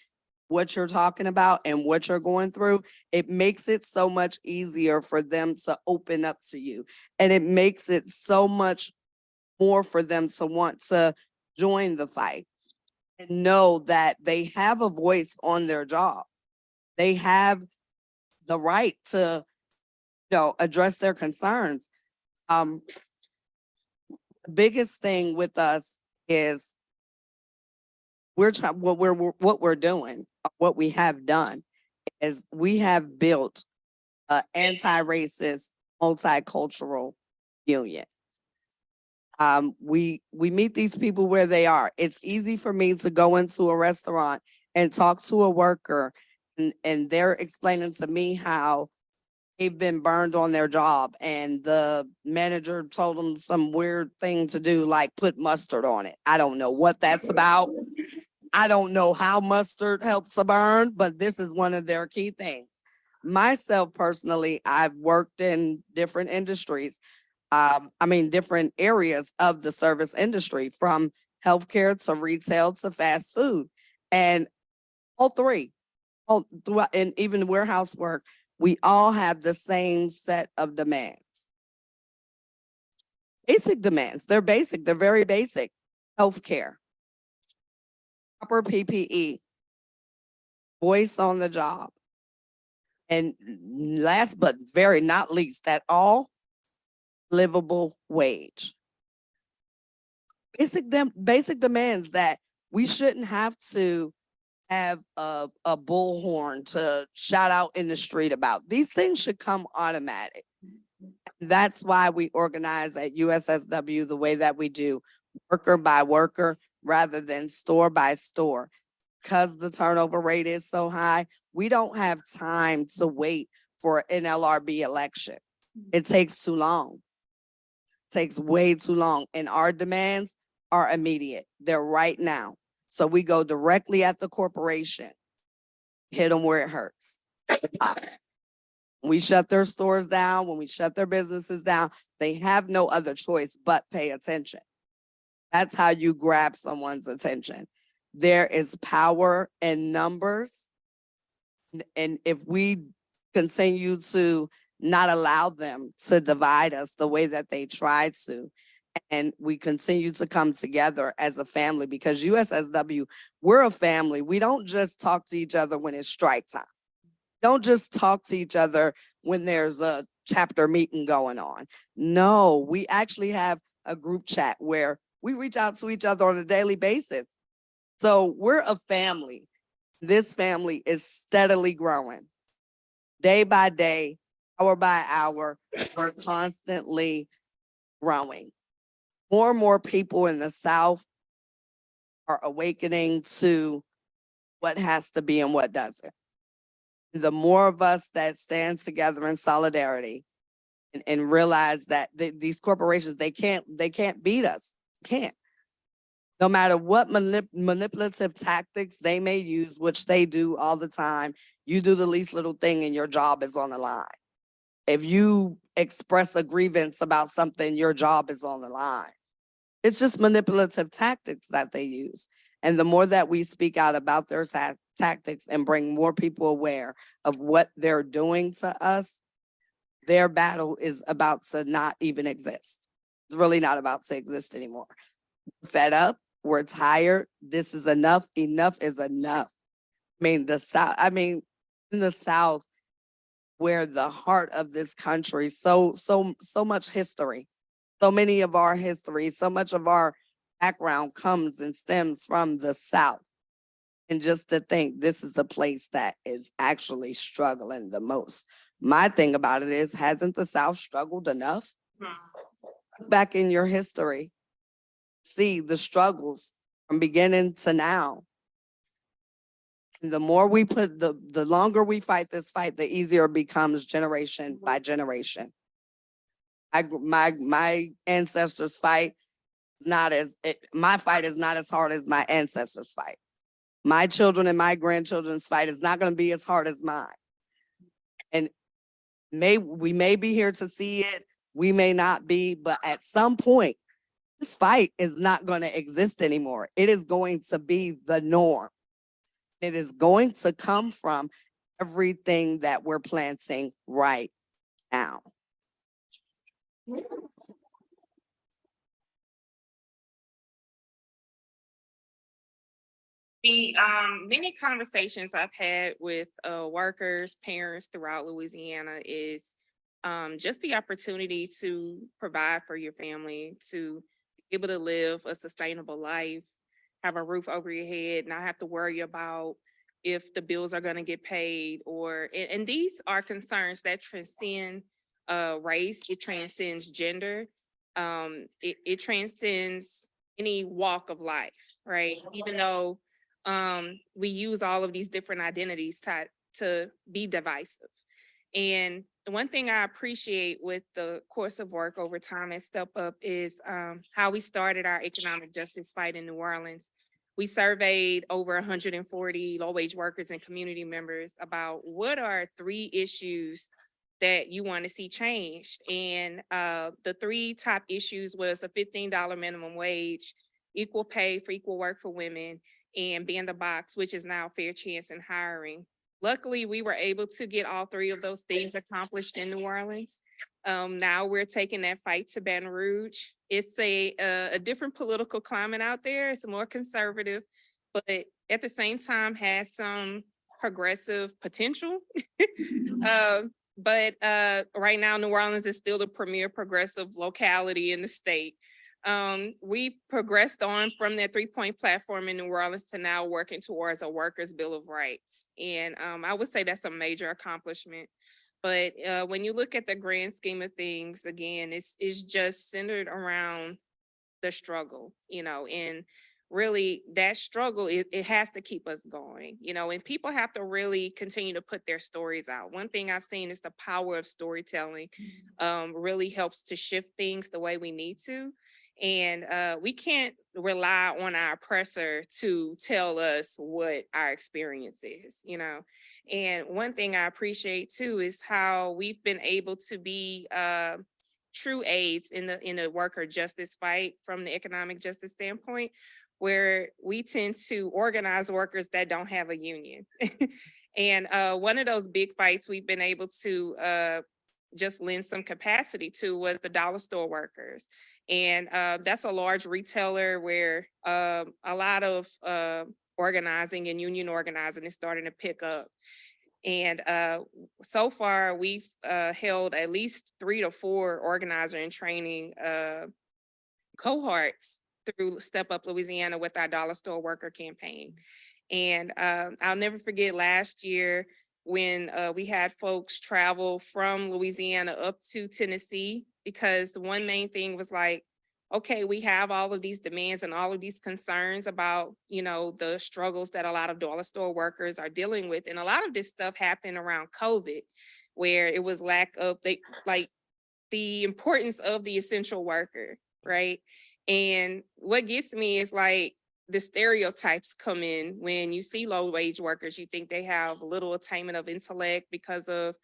what you're talking about and what you're going through, it makes it so much easier for them to open up to you. And it makes it so much more for them to want to join the fight and know that they have a voice on their job. They have the right to, address their concerns. The biggest thing with us is we're trying, what we're doing, what we have done is we have built an anti-racist, multicultural union. We meet these people where they are. It's easy for me to go into a restaurant and talk to a worker and they're explaining to me how they've been burned on their job and the manager told them some weird thing to do, like put mustard on it. I don't know what that's about. I don't know how mustard helps a burn, but this is one of their key things. Myself personally, I've worked in different industries. Different areas of the service industry, from healthcare to retail to fast food. And all three, all throughout, and even warehouse work, we all have the same set of demands. Basic demands. They're basic. They're very basic. Healthcare, proper PPE, voice on the job. And last but very not least, that all livable wage. Basic demands that we shouldn't have to have a bullhorn to shout out in the street about. These things should come automatic. That's why we organize at USSW the way that we do, worker by worker rather than store by store. Because the turnover rate is so high, we don't have time to wait for an LRB election. It takes too long. Takes way too long. And our demands are immediate. They're right now. So we go directly at the corporation, hit them where it hurts. We shut their stores down. When we shut their businesses down, they have no other choice but pay attention. That's how you grab someone's attention. There is power in numbers. And if we continue to not allow them to divide us the way that they tried to, and we continue to come together as a family, because USSW, we're a family. We don't just talk to each other when it's strike time. Don't just talk to each other when there's a chapter meeting going on. No, we actually have a group chat where we reach out to each other on a daily basis. So we're a family. This family is steadily growing. Day by day, hour by hour, we're constantly growing. More and more people in the South are awakening to what has to be and what doesn't. The more of us that stand together in solidarity and realize that these corporations, they can't beat us. Can't. No matter what manipulative tactics they may use, which they do all the time, you do the least little thing and your job is on the line. If you express a grievance about something, your job is on the line. It's just manipulative tactics that they use. And the more that we speak out about their tactics and bring more people aware of what they're doing to us, their battle is about to not even exist. It's really not about to exist anymore. We're fed up. We're tired. This is enough. Enough is enough. In the South, where the heart of this country, so much history, so many of our history, so much of our background comes and stems from the South. And just to think this is the place that is actually struggling the most. My thing about it is, hasn't the South struggled enough? Look back in your history, see the struggles from beginning to now. And the more we put, the longer we fight this fight, the easier it becomes generation by generation. My ancestors' fight is not my fight is not as hard as my ancestors' fight. My children and my grandchildren's fight is not going to be as hard as mine. And we may be here to see it, we may not be, but at some point, this fight is not going to exist anymore. It is going to be the norm. It is going to come from everything that we're planting right now. The many conversations I've had with workers, parents throughout Louisiana is just the opportunity to provide for your family, to be able to live a sustainable life, have a roof over your head, not have to worry about if the bills are going to get paid, or and these are concerns that transcend race, it transcends gender, it transcends any walk of life, right? Even though we use all of these different identities to be divisive. And the one thing I appreciate with the course of work over time at Step Up is how we started our economic justice fight in New Orleans. We surveyed over 140 low-wage workers and community members about what are 3 issues that you want to see changed. And the 3 top issues was a $15 minimum wage, equal pay for equal work for women, and Be in the Box, which is now Fair Chance in Hiring. Luckily, we were able to get all 3 of those things accomplished in New Orleans. Now we're taking that fight to Baton Rouge. It's a different political climate out there. It's more conservative, but at the same time has some progressive potential. But right now, New Orleans is still the premier progressive locality in the state. We've progressed on from that 3-point platform in New Orleans to now working towards a workers' Bill of Rights. And I would say that's a major accomplishment. But when you look at the grand scheme of things, again, it's just centered around the struggle, and really that struggle, it has to keep us going, and people have to really continue to put their stories out. One thing I've seen is the power of storytelling really helps to shift things the way we need to. And we can't rely on our oppressor to tell us what our experience is, And one thing I appreciate too is how we've been able to be true aides in the worker justice fight from the economic justice standpoint, where we tend to organize workers that don't have a union. And one of those big fights we've been able to just lend some capacity to was the dollar store workers. And that's a large retailer where a lot of organizing and union organizing is starting to pick up. And so far, we've held at least 3 to 4 organizer and training cohorts through Step Up Louisiana with our dollar store worker campaign. And I'll never forget last year when we had folks travel from Louisiana up to Tennessee, because the one main thing was like, okay, we have all of these demands and all of these concerns about, the struggles that a lot of dollar store workers are dealing with. And a lot of this stuff happened around COVID, where it was lack of the importance of the essential worker, right? And what gets me is like the stereotypes come in when you see low wage workers. You think they have little attainment of intellect because of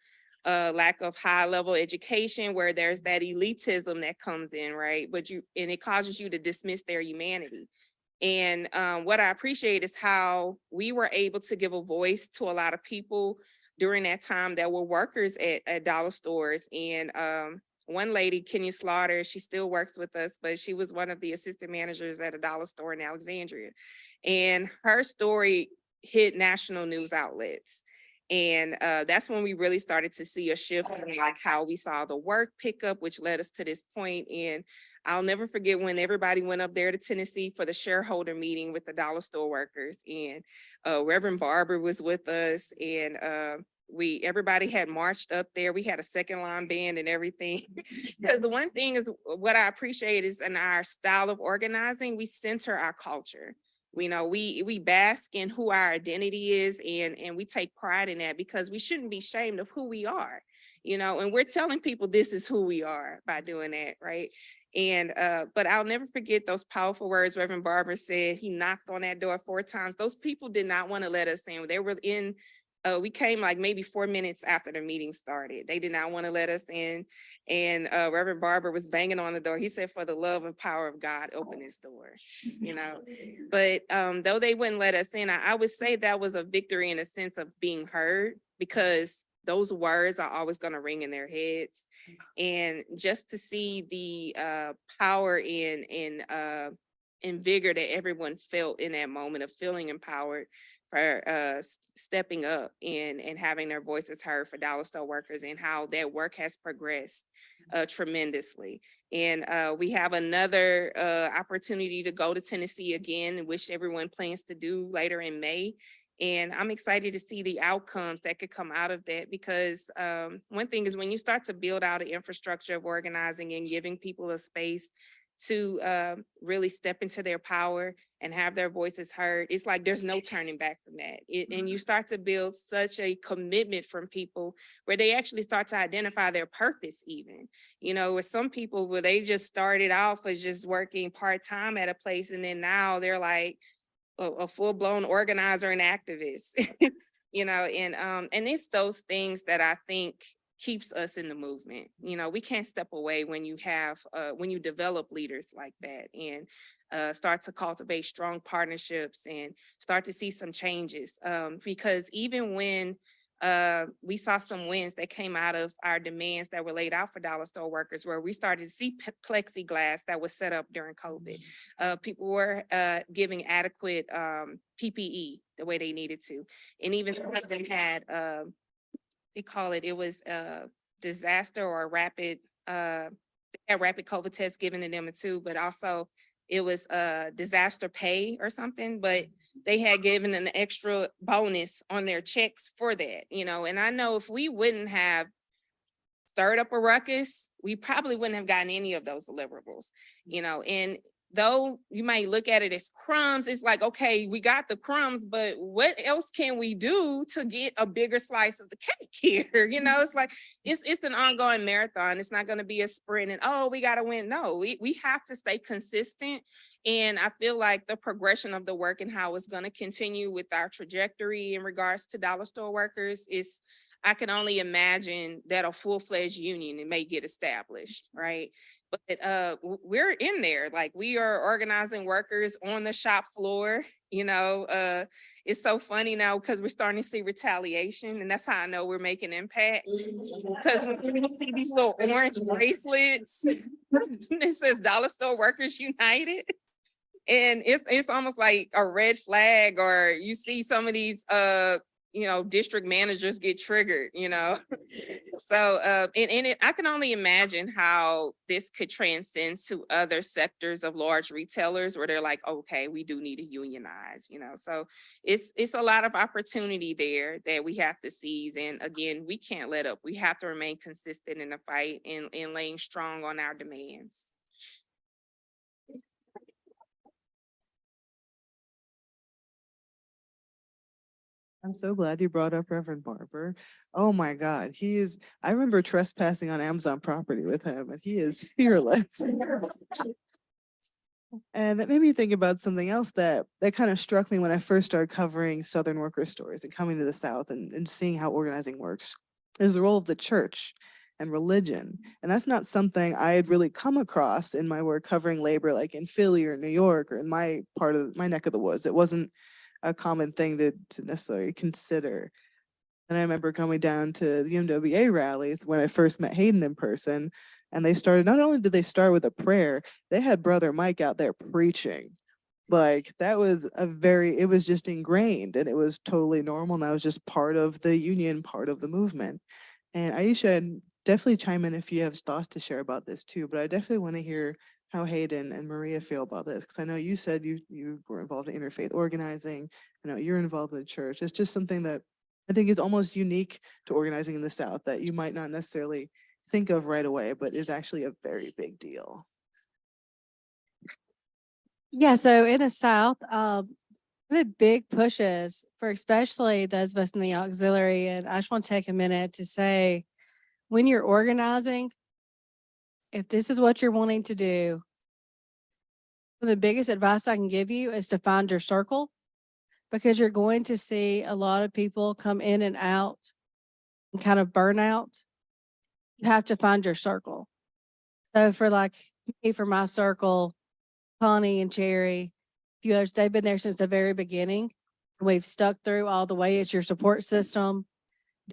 lack of high level education, where there's that elitism that comes in, right? And it causes you to dismiss their humanity. And what I appreciate is how we were able to give a voice to a lot of people during that time that were workers at dollar stores. And one lady, Kenya Slaughter, she still works with us, but she was one of the assistant managers at a dollar store in Alexandria. And her story hit national news outlets. And that's when we really started to see a shift in like how we saw the work pick up, which led us to this point. And I'll never forget when everybody went up there to Tennessee for the shareholder meeting with the dollar store workers. And Reverend Barber was with us, and everybody had marched up there. We had a second line band and everything. Because the one thing is, what I appreciate is in our style of organizing, we center our culture. We bask in who our identity is, and we take pride in that, because we shouldn't be ashamed of who we are, and we're telling people this is who we are by doing that, right? And but I'll never forget those powerful words Reverend Barber said. He knocked on that door 4 times. Those people did not want to let us in. They were in We came like maybe 4 minutes after the meeting started. They did not want to let us in. And Reverend Barber was banging on the door. He said, for the love and power of God, open this door, you know. But though they wouldn't let us in, I would say that was a victory in a sense of being heard, because those words are always going to ring in their heads. And just to see the power and vigor that everyone felt in that moment of feeling empowered for stepping up and having their voices heard for dollar store workers, and how that work has progressed tremendously. And we have another opportunity to go to Tennessee again, which everyone plans to do later in May. And I'm excited to see the outcomes that could come out of that, because one thing is, when you start to build out an infrastructure of organizing and giving people a space to really step into their power and have their voices heard, it's like there's no turning back from that. And you start to build such a commitment from people where they actually start to identify their purpose even. You know, with some people where they just started off as just working part-time at a place, and then now they're like a full-blown organizer and activist. You know, and it's those things that I think keeps us in the movement. You know, we can't step away when you have when you develop leaders like that, and start to cultivate strong partnerships and start to see some changes. Because even when we saw some wins that came out of our demands that were laid out for dollar store workers, where we started to see plexiglass that was set up during COVID. People were giving adequate PPE the way they needed to. And even some of them had it was a disaster or a rapid COVID test given to them too, but also it was a disaster pay or something, but they had given an extra bonus on their checks for that, you know. And I know if we wouldn't have stirred up a ruckus, we probably wouldn't have gotten any of those deliverables, you know. And though you might look at it as crumbs, it's like, okay, we got the crumbs, but what else can we do to get a bigger slice of the cake here? You know, it's like, it's an ongoing marathon. It's not going to be a sprint and, oh, we got to win. No, we have to stay consistent. And I feel like the progression of the work and how it's going to continue with our trajectory in regards to dollar store workers is, I can only imagine that a full-fledged union, it may get established, right? But we're in there, like we are organizing workers on the shop floor. You know, it's so funny now because we're starting to see retaliation, and that's how I know we're making impact. Because when you see these little orange bracelets, it says Dollar Store Workers United. And it's almost like a red flag, or you see some of these you know, district managers get triggered, you know. So I can only imagine how this could transcend to other sectors of large retailers where they're like, okay, we do need to unionize, you know. So it's a lot of opportunity there that we have to seize. And again, we can't let up. We have to remain consistent in the fight and laying strong on our demands. I'm so glad you brought up Reverend Barber. Oh my God, I remember trespassing on Amazon property with him, and he is fearless. And that made me think about something else that kind of struck me when I first started covering Southern worker stories and coming to the South and seeing how organizing works, is the role of the church and religion. And that's not something I had really come across in my work covering labor, like in Philly or New York or in my part of my neck of the woods. It wasn't a common thing to necessarily consider. And I remember coming down to the UMWA rallies when I first met Haeden in person, and they started, not only did they start with a prayer, they had Brother Mike out there preaching. Like that was it was just ingrained, and it was totally normal. And that was just part of the union, part of the movement. And Ieisha, definitely chime in if you have thoughts to share about this too, but I definitely want to hear how Haeden and Maria feel about this, because I know you said you were involved in interfaith organizing. I know you're involved in the church. It's just something that I think is almost unique to organizing in the South that you might not necessarily think of right away, but is actually a very big deal. Yeah, so in the South, one of the big pushes for especially those of us in the auxiliary, and I just want to take a minute to say, when you're organizing, if this is what you're wanting to do, the biggest advice I can give you is to find your circle. because you're going to see a lot of people come in and out and kind of burn out. You have to find your circle. So for like me, for my circle, Connie and Cherry, a few others, they've been there since the very beginning. We've stuck through all the way. It's your support system.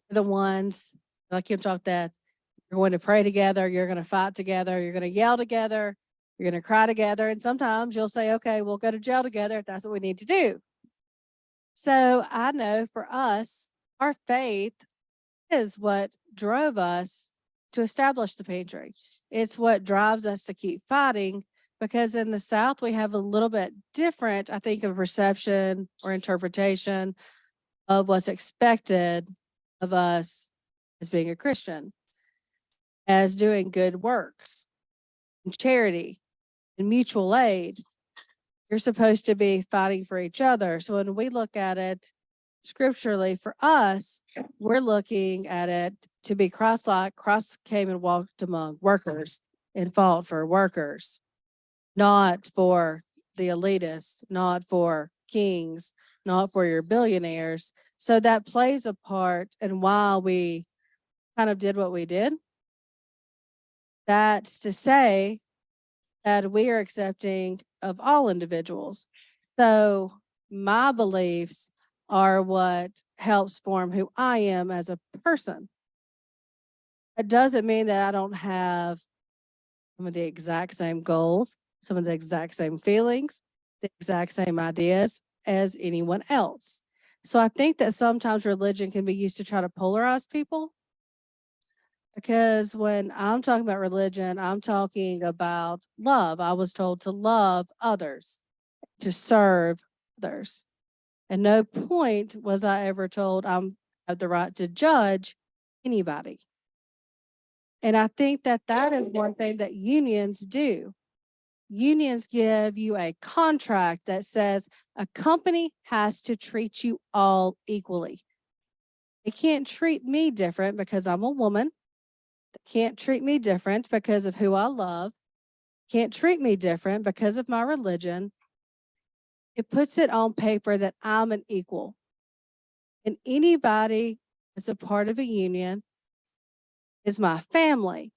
They're the ones, like Kim talked, that you're going to pray together, you're going to fight together, you're going to yell together, you're going to cry together. And sometimes you'll say, okay, we'll go to jail together if that's what we need to do. So I know for us, our faith is what drove us to establish the pantry. It's what drives us to keep fighting, because in the South, we have a little bit different, I think, of perception or interpretation of what's expected of us as being a Christian, as doing good works and charity and mutual aid. You're supposed to be fighting for each other. So when we look at it scripturally, for us, we're looking at it to be Christ-like. Christ came and walked among workers and fought for workers, not for the elitists, not for kings, not for your billionaires. So that plays a part in why we kind of did what we did. That's to say that we are accepting of all individuals. So my beliefs are what helps form who I am as a person. It doesn't mean that I don't have some of the exact same goals, some of the exact same feelings, the exact same ideas as anyone else. So I think that sometimes religion can be used to try to polarize people. Because when I'm talking about religion, I'm talking about love. I was told to love others, to serve others. At no point was I ever told I have the right to judge anybody. And I think that that is one thing that unions do. Unions give you a contract that says a company has to treat you all equally. They can't treat me different because I'm a woman. They can't treat me different because of who I love. Can't treat me different because of my religion. It puts it on paper that I'm an equal. And anybody that's a part of a union is my family.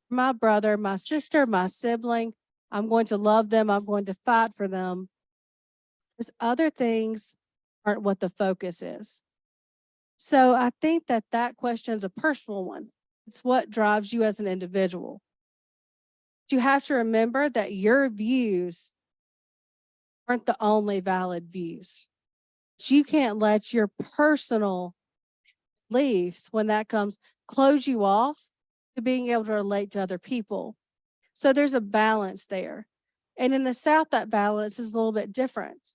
My brother, my sister, my sibling. I'm going to love them. I'm going to fight for them. Because other things aren't what the focus is. So I think that that question is a personal one. It's what drives you as an individual. But you have to remember that your views aren't the only valid views. You can't let your personal beliefs, when that comes, close you off to being able to relate to other people. So there's a balance there. And in the South, that balance is a little bit different.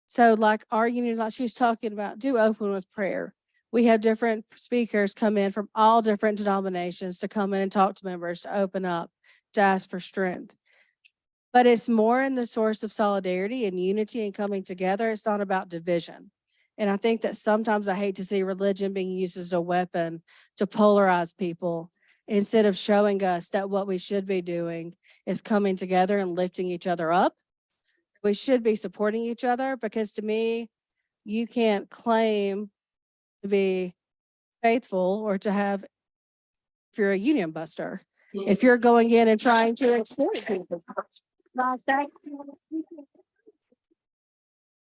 So like our union, like she's talking about, do open with prayer. We have different speakers come in from all different denominations to come in and talk to members, to open up, to ask for strength. But it's more in the source of solidarity and unity and coming together. It's not about division. And I think that sometimes I hate to see religion being used as a weapon to polarize people instead of showing us that what we should be doing is coming together and lifting each other up. We should be supporting each other, because to me, you can't claim to be faithful or to have, if you're a union buster, if you're going in and trying to exploit people. Like that,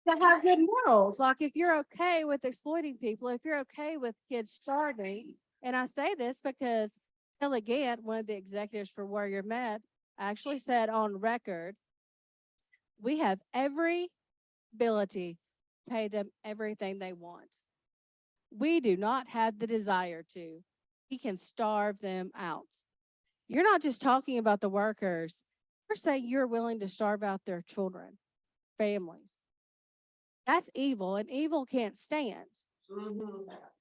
to have good morals. Like if you're okay with exploiting people, if you're okay with kids starving, and I say this because Kelly Gant, one of the executives for Where You're Met, actually said on record, we have every ability to pay them everything they want. We do not have the desire to. We can starve them out. You're not just talking about the workers. You're saying you're willing to starve out their children, families. That's evil, and evil can't stand.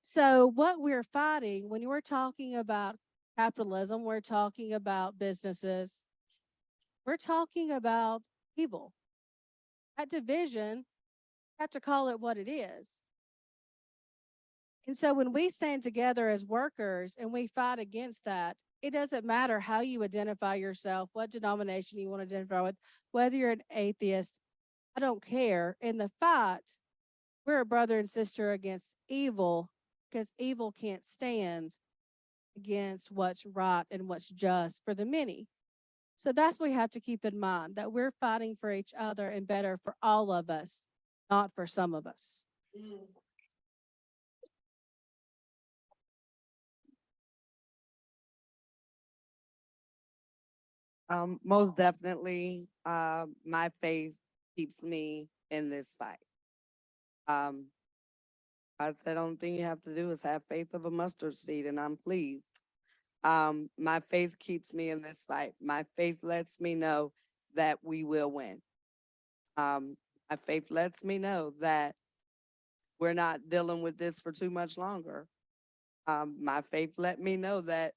So what we're fighting, when we're talking about capitalism, we're talking about businesses, we're talking about evil. That division, you have to call it what it is. And so when we stand together as workers and we fight against that, it doesn't matter how you identify yourself, what denomination you want to identify with, whether you're an atheist, I don't care. In the fight, we're a brother and sister against evil because evil can't stand against what's right and what's just for the many. So that's what we have to keep in mind, that we're fighting for each other and better for all of us, not for some of us. Most definitely, my faith keeps me in this fight. I said, only thing you have to do is have faith of a mustard seed, and I'm pleased. My faith keeps me in this fight. My faith lets me know that we will win. My faith lets me know that we're not dealing with this for too much longer. My faith let me know that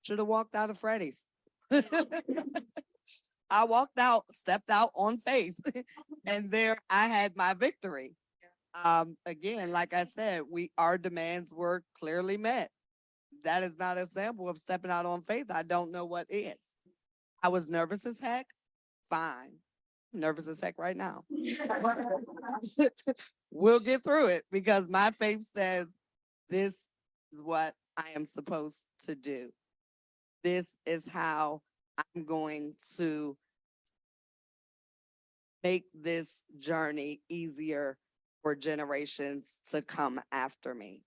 should have walked out of Freddy's. I walked out, stepped out on faith, and there I had my victory. Again, like I said, our demands were clearly met. That is not a sample of stepping out on faith. I don't know what is. I was nervous as heck. Fine. Nervous as heck right now. We'll get through it because my faith says this is what I am supposed to do. This is how I'm going to make this journey easier for generations to come after me.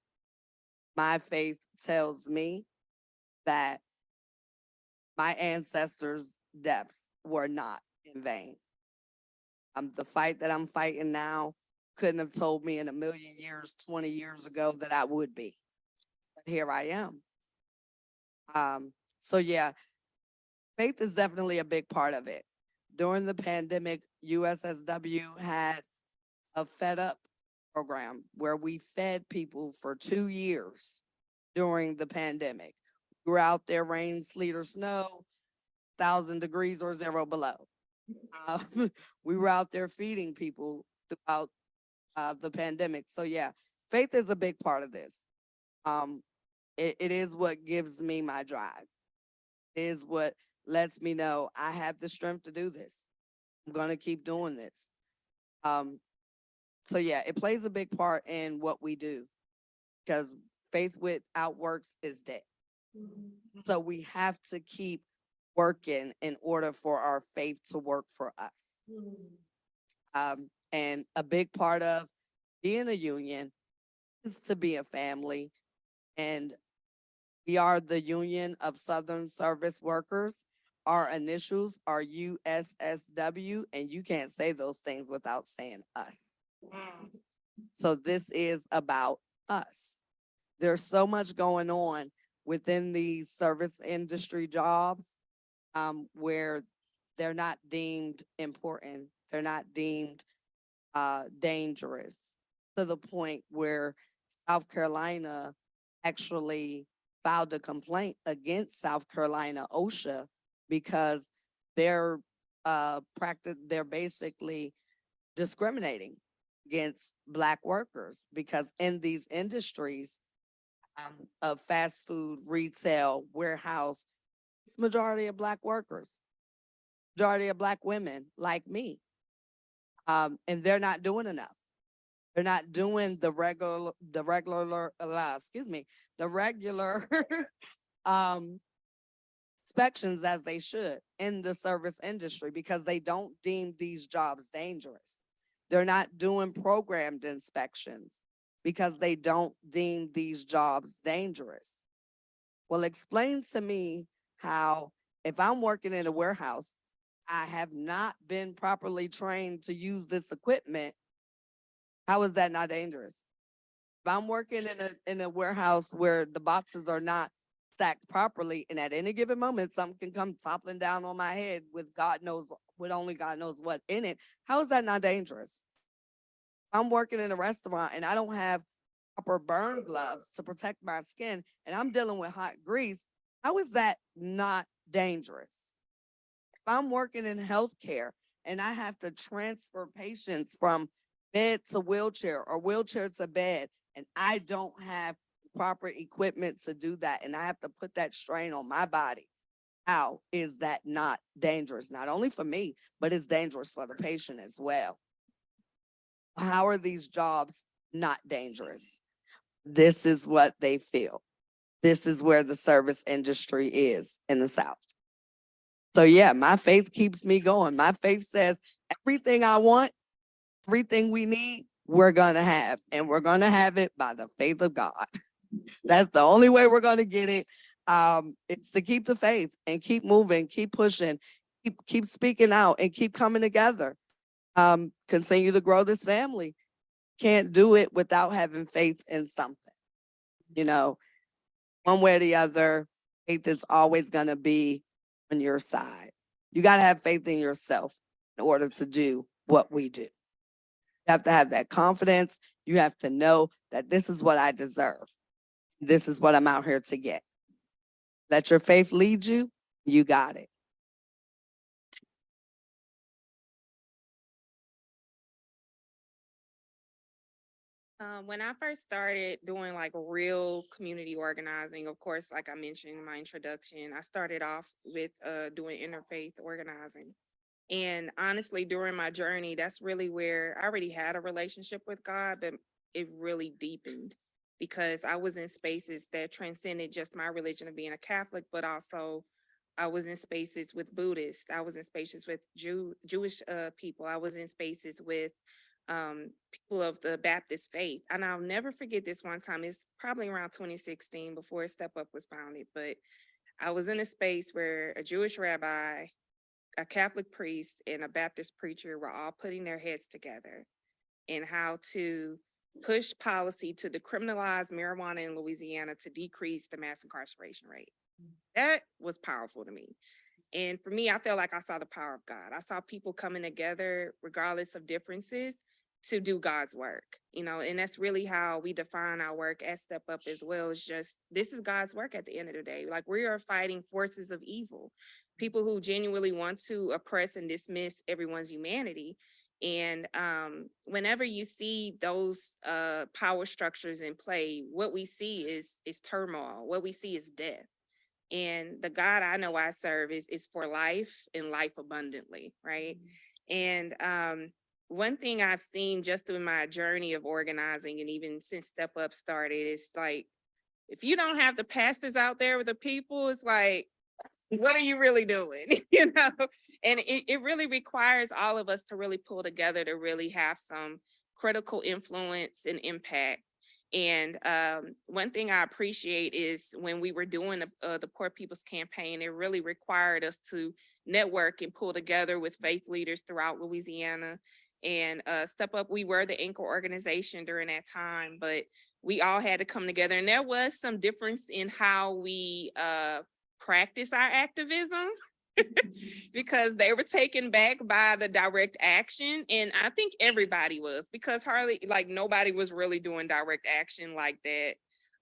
My faith tells me that my ancestors' deaths were not in vain. The fight that I'm fighting now couldn't have told me in a million years, 20 years ago that I would be. But here I am. So yeah, faith is definitely a big part of it. During the pandemic, USSW had a Fed Up program where we fed people for 2 years during the pandemic. We were out there, rain, sleet, or snow, 1,000 degrees or 0 below. We were out there feeding people throughout the pandemic. So yeah, faith is a big part of this. It is what gives me my drive. It is what lets me know I have the strength to do this. I'm going to keep doing this. So yeah, it plays a big part in what we do because faith without works is dead. So we have to keep working in order for our faith to work for us. And a big part of being a union is to be a family. And we are the Union of Southern Service Workers. Our initials are USSW, and you can't say those things without saying us. So this is about us. There's so much going on within these service industry jobs where they're not deemed important. They're not deemed dangerous to the point where South Carolina actually filed a complaint against South Carolina OSHA because they're basically discriminating against Black workers because in these industries of fast food, retail, warehouse, it's majority of Black workers, majority of Black women like me. And they're not doing enough. They're not doing the regular inspections as they should in the service industry because they don't deem these jobs dangerous. They're not doing programmed inspections because they don't deem these jobs dangerous. Well, explain to me how, if I'm working in a warehouse, I have not been properly trained to use this equipment. How is that not dangerous? If I'm working in a warehouse where the boxes are not stacked properly, and at any given moment, something can come toppling down on my head with only God knows what in it. How is that not dangerous? If I'm working in a restaurant and I don't have proper burn gloves to protect my skin, and I'm dealing with hot grease, how is that not dangerous? If I'm working in healthcare and I have to transfer patients from bed to wheelchair or wheelchair to bed, and I don't have proper equipment to do that, and I have to put that strain on my body, how is that not dangerous? Not only for me, but it's dangerous for the patient as well. How are these jobs not dangerous? This is what they feel. This is where the service industry is in the South. So yeah, my faith keeps me going. My faith says everything I want, everything we need, we're going to have. And we're going to have it by the faith of God. That's the only way we're going to get it. It's to keep the faith and keep moving, keep pushing, keep speaking out and keep coming together. Continue to grow this family. Can't do it without having faith in something. You know, one way or the other, faith is always going to be on your side. You got to have faith in yourself in order to do what we do. You have to have that confidence. You have to know that this is what I deserve. This is what I'm out here to get. Let your faith lead you. You got it. When I first started doing like real community organizing, of course, like I mentioned in my introduction, I started off with doing interfaith organizing. And honestly, during my journey, that's really where I already had a relationship with God, but it really deepened because I was in spaces that transcended just my religion of being a Catholic, but also I was in spaces with Buddhists. I was in spaces with Jewish people. I was in spaces with people of the Baptist faith. And I'll never forget this one time. It's probably around 2016 before Step Up was founded, but I was in a space where a Jewish rabbi, a Catholic priest, and a Baptist preacher were all putting their heads together in how to push policy to decriminalize marijuana in Louisiana to decrease the mass incarceration rate. That was powerful to me. And for me, I felt like I saw the power of God. I saw people coming together, regardless of differences, to do God's work, and that's really how we define our work at Step Up as well. It's just, this is God's work at the end of the day. Like, we are fighting forces of evil, people who genuinely want to oppress and dismiss everyone's humanity. And whenever you see those power structures in play, what we see is turmoil. What we see is death. And the God I know I serve is for life and life abundantly, right? And one thing I've seen just in my journey of organizing, and even since Step Up started, is like, if you don't have the pastors out there with the people, it's like, what are you really doing? And it really requires all of us to really pull together to really have some critical influence and impact. And one thing I appreciate is when we were doing the Poor People's Campaign, it really required us to network and pull together with faith leaders throughout Louisiana. And Step Up, we were the anchor organization during that time, but we all had to come together. And there was some difference in how we practice our activism because they were taken back by the direct action. And I think everybody was, because nobody was really doing direct action like that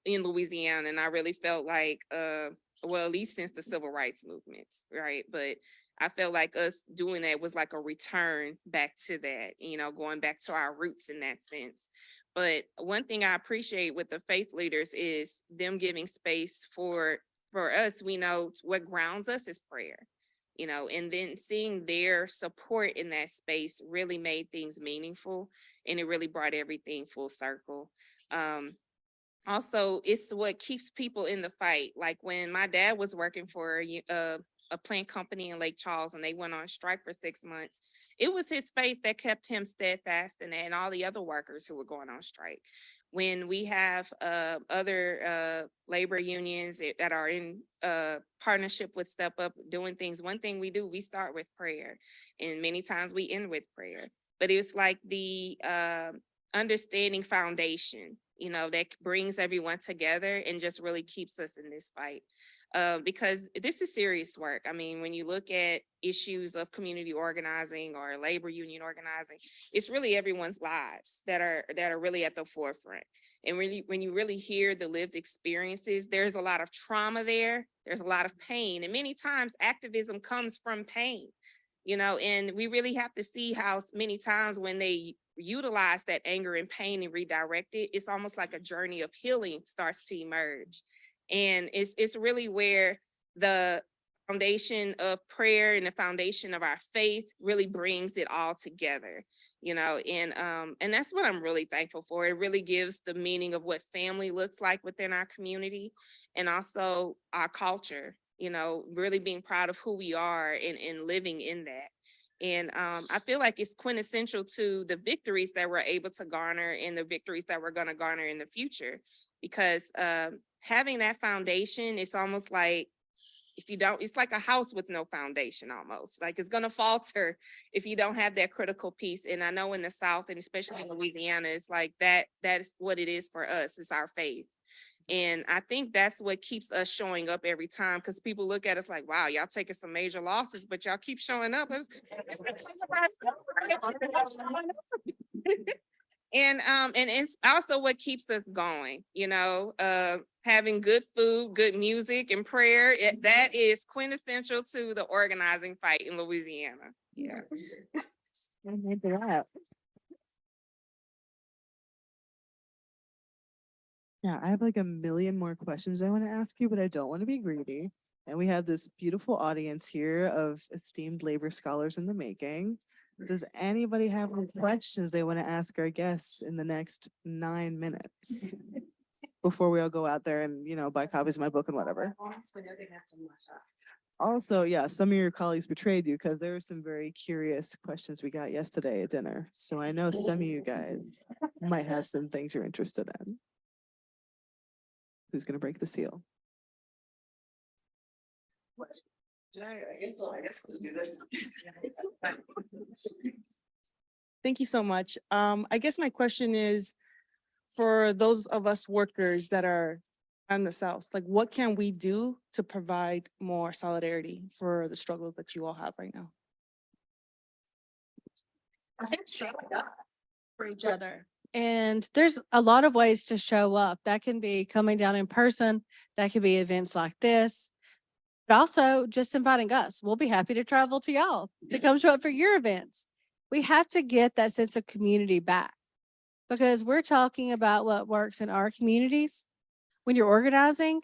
in Louisiana. And I really felt like, well, at least since the civil rights movements, right? But I felt like us doing that was like a return back to that, going back to our roots in that sense. But one thing I appreciate with the faith leaders is them giving space for us. We know what grounds us is prayer, and then seeing their support in that space really made things meaningful, and it really brought everything full circle. Also, it's what keeps people in the fight. Like when my dad was working for a plant company in Lake Charles and they went on strike for 6 months, it was his faith that kept him steadfast, and all the other workers who were going on strike. When we have other labor unions that are in partnership with Step Up doing things, one thing we do, we start with prayer, and many times we end with prayer. But it's like the understanding foundation, that brings everyone together and just really keeps us in this fight. Because this is serious work. I mean, when you look at issues of community organizing or labor union organizing, it's really everyone's lives that are really at the forefront. And really, when you really hear the lived experiences, there's a lot of trauma there. There's a lot of pain. And many times activism comes from pain, and we really have to see how many times when they utilize that anger and pain and redirect it, it's almost like a journey of healing starts to emerge. And it's really where the foundation of prayer and the foundation of our faith really brings it all together, you know, and that's what I'm really thankful for. It really gives the meaning of what family looks like within our community and also our culture, you know, really being proud of who we are and living in that. And I feel like it's quintessential to the victories that we're able to garner and the victories that we're going to garner in the future, because having that foundation, it's almost like, if you don't, it's like a house with no foundation almost. Like it's gonna falter if you don't have that critical piece. And I know in the South and especially in Louisiana, it's like that is what it is for us. It's our faith. And I think that's what keeps us showing up every time, because people look at us like, wow, y'all taking some major losses, but y'all keep showing up. And it's also what keeps us going, you know, having good food, good music and prayer. That is quintessential to the organizing fight in Louisiana. Yeah. Yeah, I have like a million more questions I want to ask you, but I don't want to be greedy. And we have this beautiful audience here of esteemed labor scholars in the making. Does anybody have any questions they want to ask our guests in the next 9 minutes? Before we all go out there and, you know, buy copies of my book and whatever. Also, yeah, some of your colleagues betrayed you because there were some very curious questions we got yesterday at dinner. So I know some of you guys might have some things you're interested in. Who's gonna break the seal? I guess let's do this. Thank you so much. I guess my question is, for those of us workers that are in the South, like what can we do to provide more solidarity for the struggle that you all have right now? I think showing up for each other. And there's a lot of ways to show up. That can be coming down in person. That could be events like this. But also just inviting us. We'll be happy to travel to y'all to come show up for your events. We have to get that sense of community back, because we're talking about what works in our communities. When you're organizing,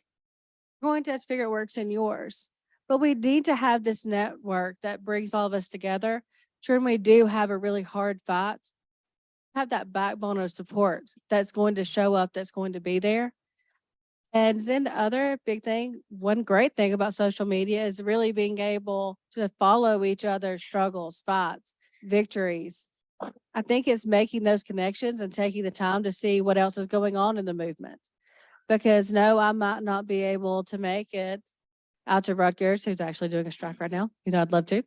you're going to have to figure out what works in yours. But we need to have this network that brings all of us together. Sure, we do have a really hard fight. Have that backbone of support that's going to show up, that's going to be there. And then the other big thing, one great thing about social media is really being able to follow each other's struggles, fights, victories. I think it's making those connections and taking the time to see what else is going on in the movement. Because no, I might not be able to make it out to Rutgers, who's actually doing a strike right now. You know, I'd love to.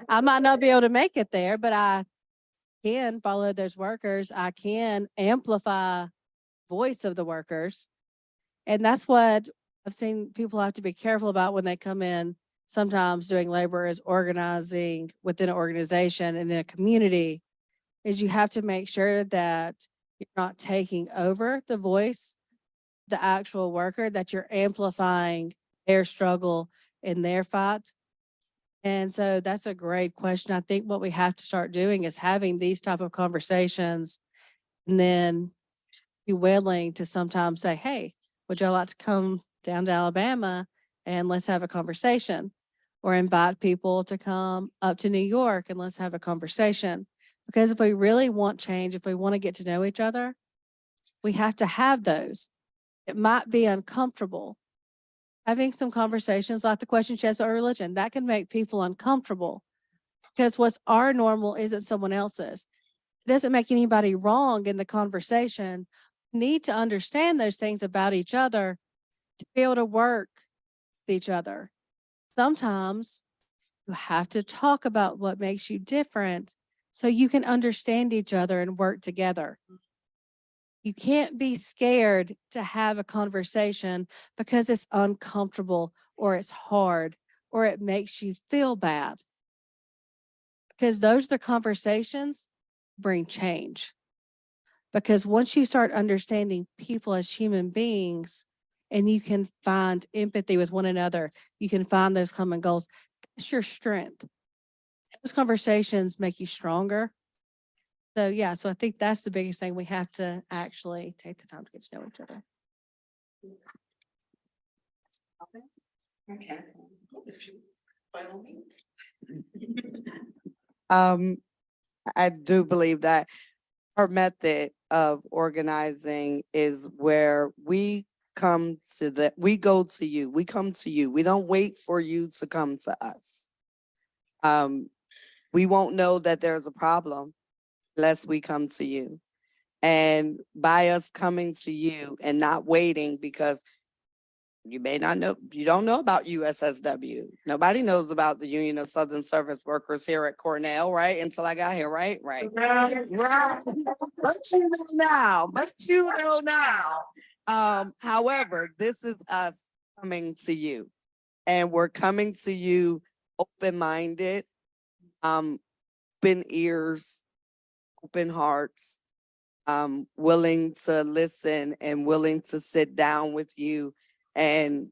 I might not be able to make it there, but I can follow those workers. I can amplify voice of the workers. And that's what I've seen people have to be careful about when they come in. Sometimes doing labor is organizing within an organization and in a community, is you have to make sure that you're not taking over the voice, the actual worker, that you're amplifying their struggle and their fight. And so that's a great question. I think what we have to start doing is having these type of conversations, and then be willing to sometimes say, hey, would y'all like to come down to Alabama and let's have a conversation? Or invite people to come up to New York and let's have a conversation. Because if we really want change, if we want to get to know each other, we have to have those. It might be uncomfortable. Having some conversations like the question she has about religion, that can make people uncomfortable, because what's our normal isn't someone else's. It doesn't make anybody wrong in the conversation. We need to understand those things about each other to be able to work with each other. Sometimes you have to talk about what makes you different so you can understand each other and work together. You can't be scared to have a conversation because it's uncomfortable or it's hard or it makes you feel bad. Because those are the conversations bring change. Because once you start understanding people as human beings and you can find empathy with one another, you can find those common goals, that's your strength. Those conversations make you stronger. So yeah, so I think that's the biggest thing. We have to actually take the time to get to know each other. Okay. By all means. I do believe that our method of organizing is where we come to we go to you, we come to you. We don't wait for you to come to us. We won't know that there's a problem unless we come to you. And by us coming to you and not waiting, because you may not know, you don't know about USSW. Nobody knows about the Union of Southern Service Workers here at Cornell, right? Until I got here, right? Right. Right. But you know now, however, this is us coming to you. And we're coming to you open-minded, open ears, open hearts, willing to listen and willing to sit down with you and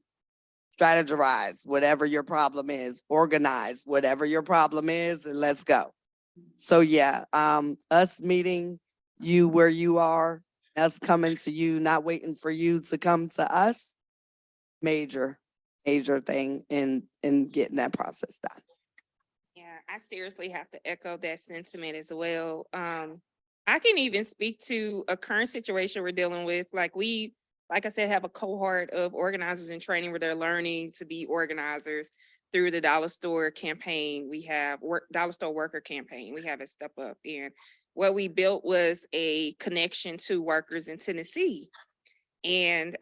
strategize whatever your problem is, organize whatever your problem is, and let's go. So yeah, us meeting you where you are, us coming to you, not waiting for you to come to us, major thing in getting that process done. Yeah, I seriously have to echo that sentiment as well. I can even speak to a current situation we're dealing with. Like I said, have a cohort of organizers in training where they're learning to be organizers through the Dollar Store campaign. We have Dollar Store Worker campaign. We have a Step Up. And what we built was a connection to workers in Tennessee. And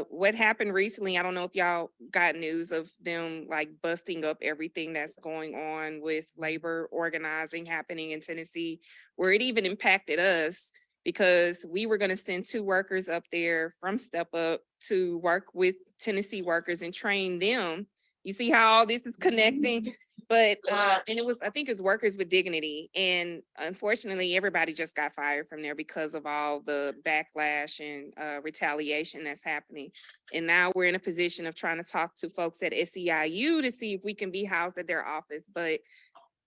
what happened recently, I don't know if y'all got news of them like busting up everything that's going on with labor organizing happening in Tennessee, where it even impacted us because we were going to send 2 workers up there from Step Up to work with Tennessee workers and train them. You see how all this is connecting? But and it was, I think it's Workers with Dignity. And unfortunately, everybody just got fired from there because of all the backlash and retaliation that's happening. And now we're in a position of trying to talk to folks at SEIU to see if we can be housed at their office. But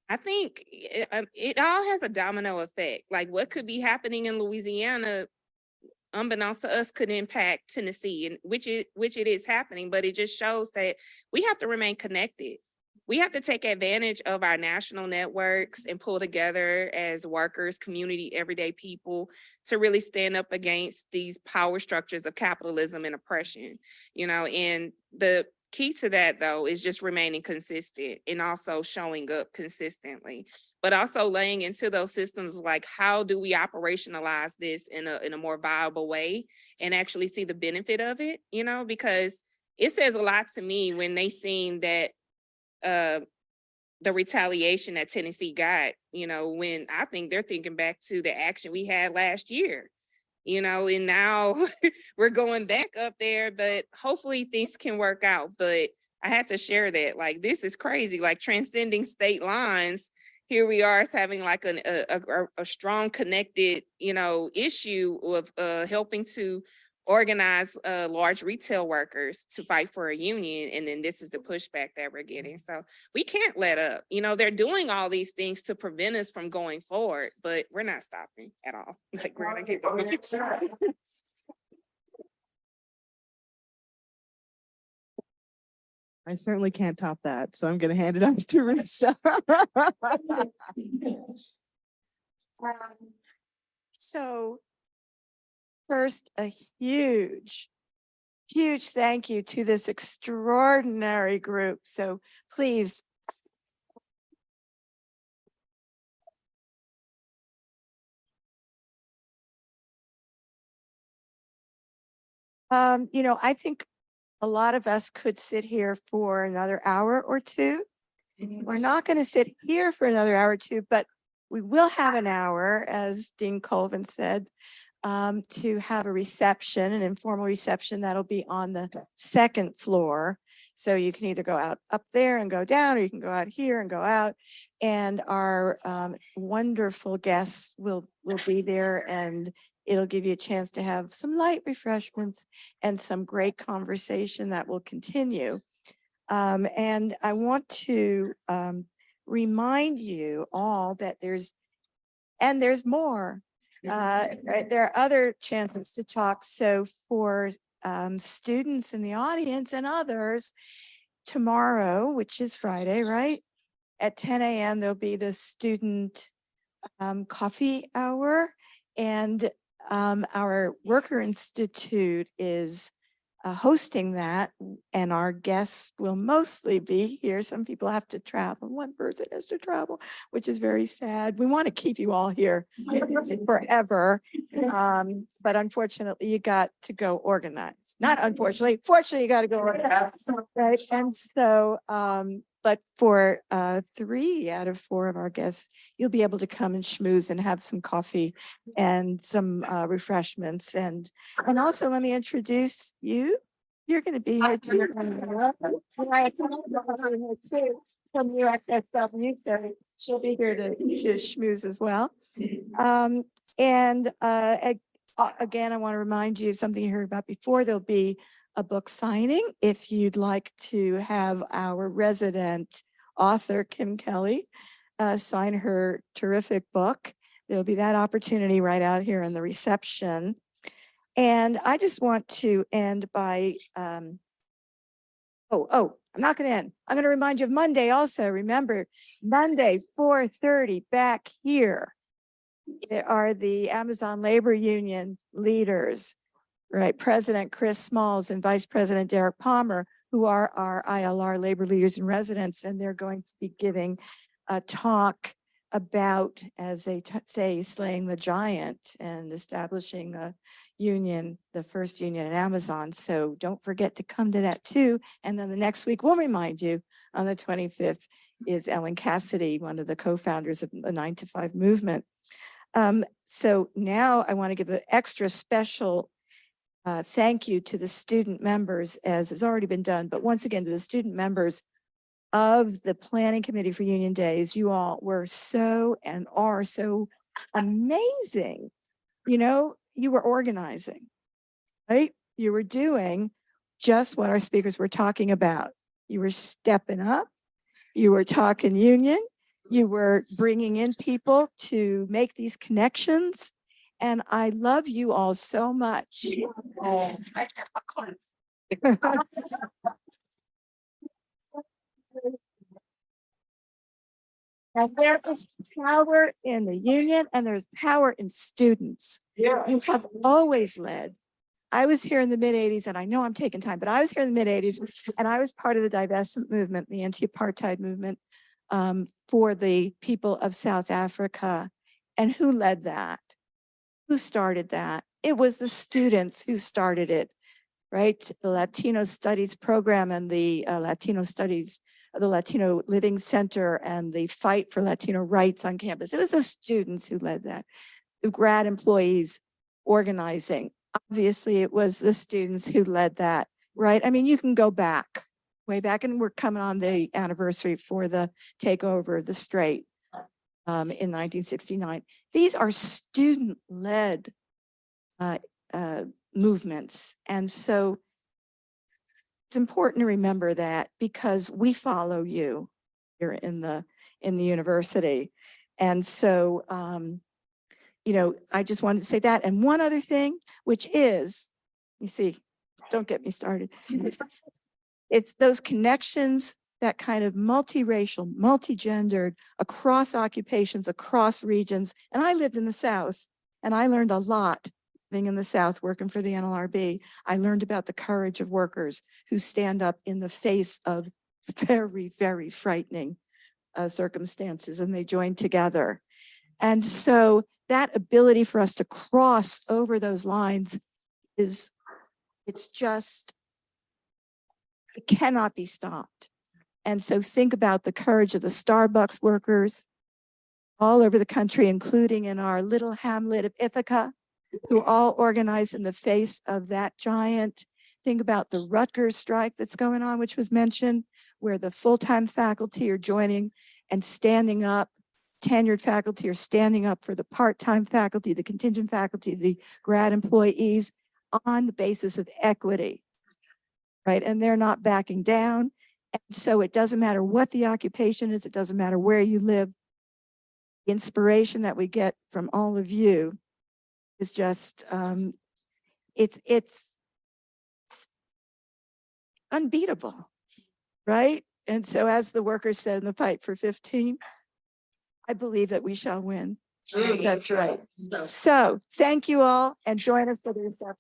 I think it all has a domino effect. Like what could be happening in Louisiana, unbeknownst to us, could impact Tennessee, and which it is happening. But it just shows that we have to remain connected. We have to take advantage of our national networks and pull together as workers, community, everyday people to really stand up against these power structures of capitalism and oppression, and the key to that, though, is just remaining consistent and also showing up consistently, but also laying into those systems like, how do we operationalize this in a more viable way and actually see the benefit of it, because it says a lot to me when they seen that the retaliation that Tennessee got, when I think they're thinking back to the action we had last year. And now we're going back up there, but hopefully things can work out. But I had to share that, like, this is crazy, like transcending state lines. Here we are as having like a strong connected, issue of helping to organize large retail workers to fight for a union. And then this is the pushback that we're getting. So we can't let up. They're doing all these things to prevent us from going forward, but we're not stopping at all. Like, we're gonna keep going. I certainly can't top that, so I'm going to hand it over to Risa. So first, a huge thank you to this extraordinary group. So please. I think a lot of us could sit here for another hour or two. We're not going to sit here for another hour or two, but we will have an hour, as Dean Colvin said, to have a reception, an informal reception that'll be on the second floor. So you can either go out up there and go down, or you can go out here and go out. And our wonderful guests will be there, and it'll give you a chance to have some light refreshments and some great conversation that will continue. And I want to remind you all that there's more. Right, there are other chances to talk. So for students in the audience and others, tomorrow, which is Friday, right? At 10 a.m., there'll be the student coffee hour. And our Worker Institute is hosting that, and our guests will mostly be here. Some people have to travel. One person has to travel, which is very sad. We want to keep you all here forever. But unfortunately, you got to go organize. Not unfortunately, fortunately, you got to go organize. Right. And so, but for 3 out of 4 of our guests, you'll be able to come and schmooze and have some coffee and some refreshments. And also let me introduce you. You're going to be here too. From UXSW, so she'll be here to schmooze as well. Again, I want to remind you of something you heard about before. There'll be a book signing if you'd like to have our resident author, Kim Kelly, sign her terrific book. There'll be that opportunity right out here in the reception. And I just want to end by, I'm not going to end. I'm going to remind you of Monday also. Remember, Monday, 4:30 back here. There are the Amazon Labor Union leaders, right? President Chris Smalls and Vice President Derek Palmer, who are our ILR labor leaders in residence, and they're going to be giving a talk about, as they say, slaying the giant and establishing a union, the first union in Amazon. So don't forget to come to that too. And then the next week, we'll remind you, on the 25th is Ellen Cassidy, one of the co-founders of the 9 to 5 movement. So now I want to give an extra special thank you to the student members, as has already been done, but once again to the student members of the Planning Committee for Union Days. You all were so and are so amazing. You know, you were organizing, right? You were doing just what our speakers were talking about. You were stepping up. You were talking union. You were bringing in people to make these connections. And I love you all so much. And there is power in the union and there's power in students. Yeah. You have always led. I was here in the mid-'80s, and I know I'm taking time, but I was here in the mid-'80s and I was part of the divestment movement, the anti-apartheid movement for the people of South Africa. And who led that? Who started that? It was the students who started it, right? The Latino Studies program and the Latino Studies, the Latino Living Center and the fight for Latino rights on campus. It was the students who led that. The grad employees organizing. Obviously, it was the students who led that, right? I mean, you can go back, way back, and we're coming on the anniversary for the takeover of the Strait in 1969. These are student-led movements. And so it's important to remember that because we follow you here in the university. And so, you know, I just wanted to say that. And one other thing, which is, you see, don't get me started. It's those connections, that kind of multiracial, multi-gendered, across occupations, across regions. And I lived in the South, and I learned a lot being in the South, working for the NLRB. I learned about the courage of workers who stand up in the face of very, very frightening circumstances, and they join together. And so that ability for us to cross over those lines is, it's just, it cannot be stopped. And so think about the courage of the Starbucks workers all over the country, including in our little hamlet of Ithaca, who all organized in the face of that giant. Think about the Rutgers strike that's going on, which was mentioned, where the full-time faculty are joining and standing up. Tenured faculty are standing up for the part-time faculty, the contingent faculty, the grad employees on the basis of equity, right? And they're not backing down. And so it doesn't matter what the occupation is, it doesn't matter where you live. The inspiration that we get from all of you is just, it's unbeatable. right? And so as the workers said in the fight for 15, I believe that we shall win. That's right. So thank you all and join us for the reception.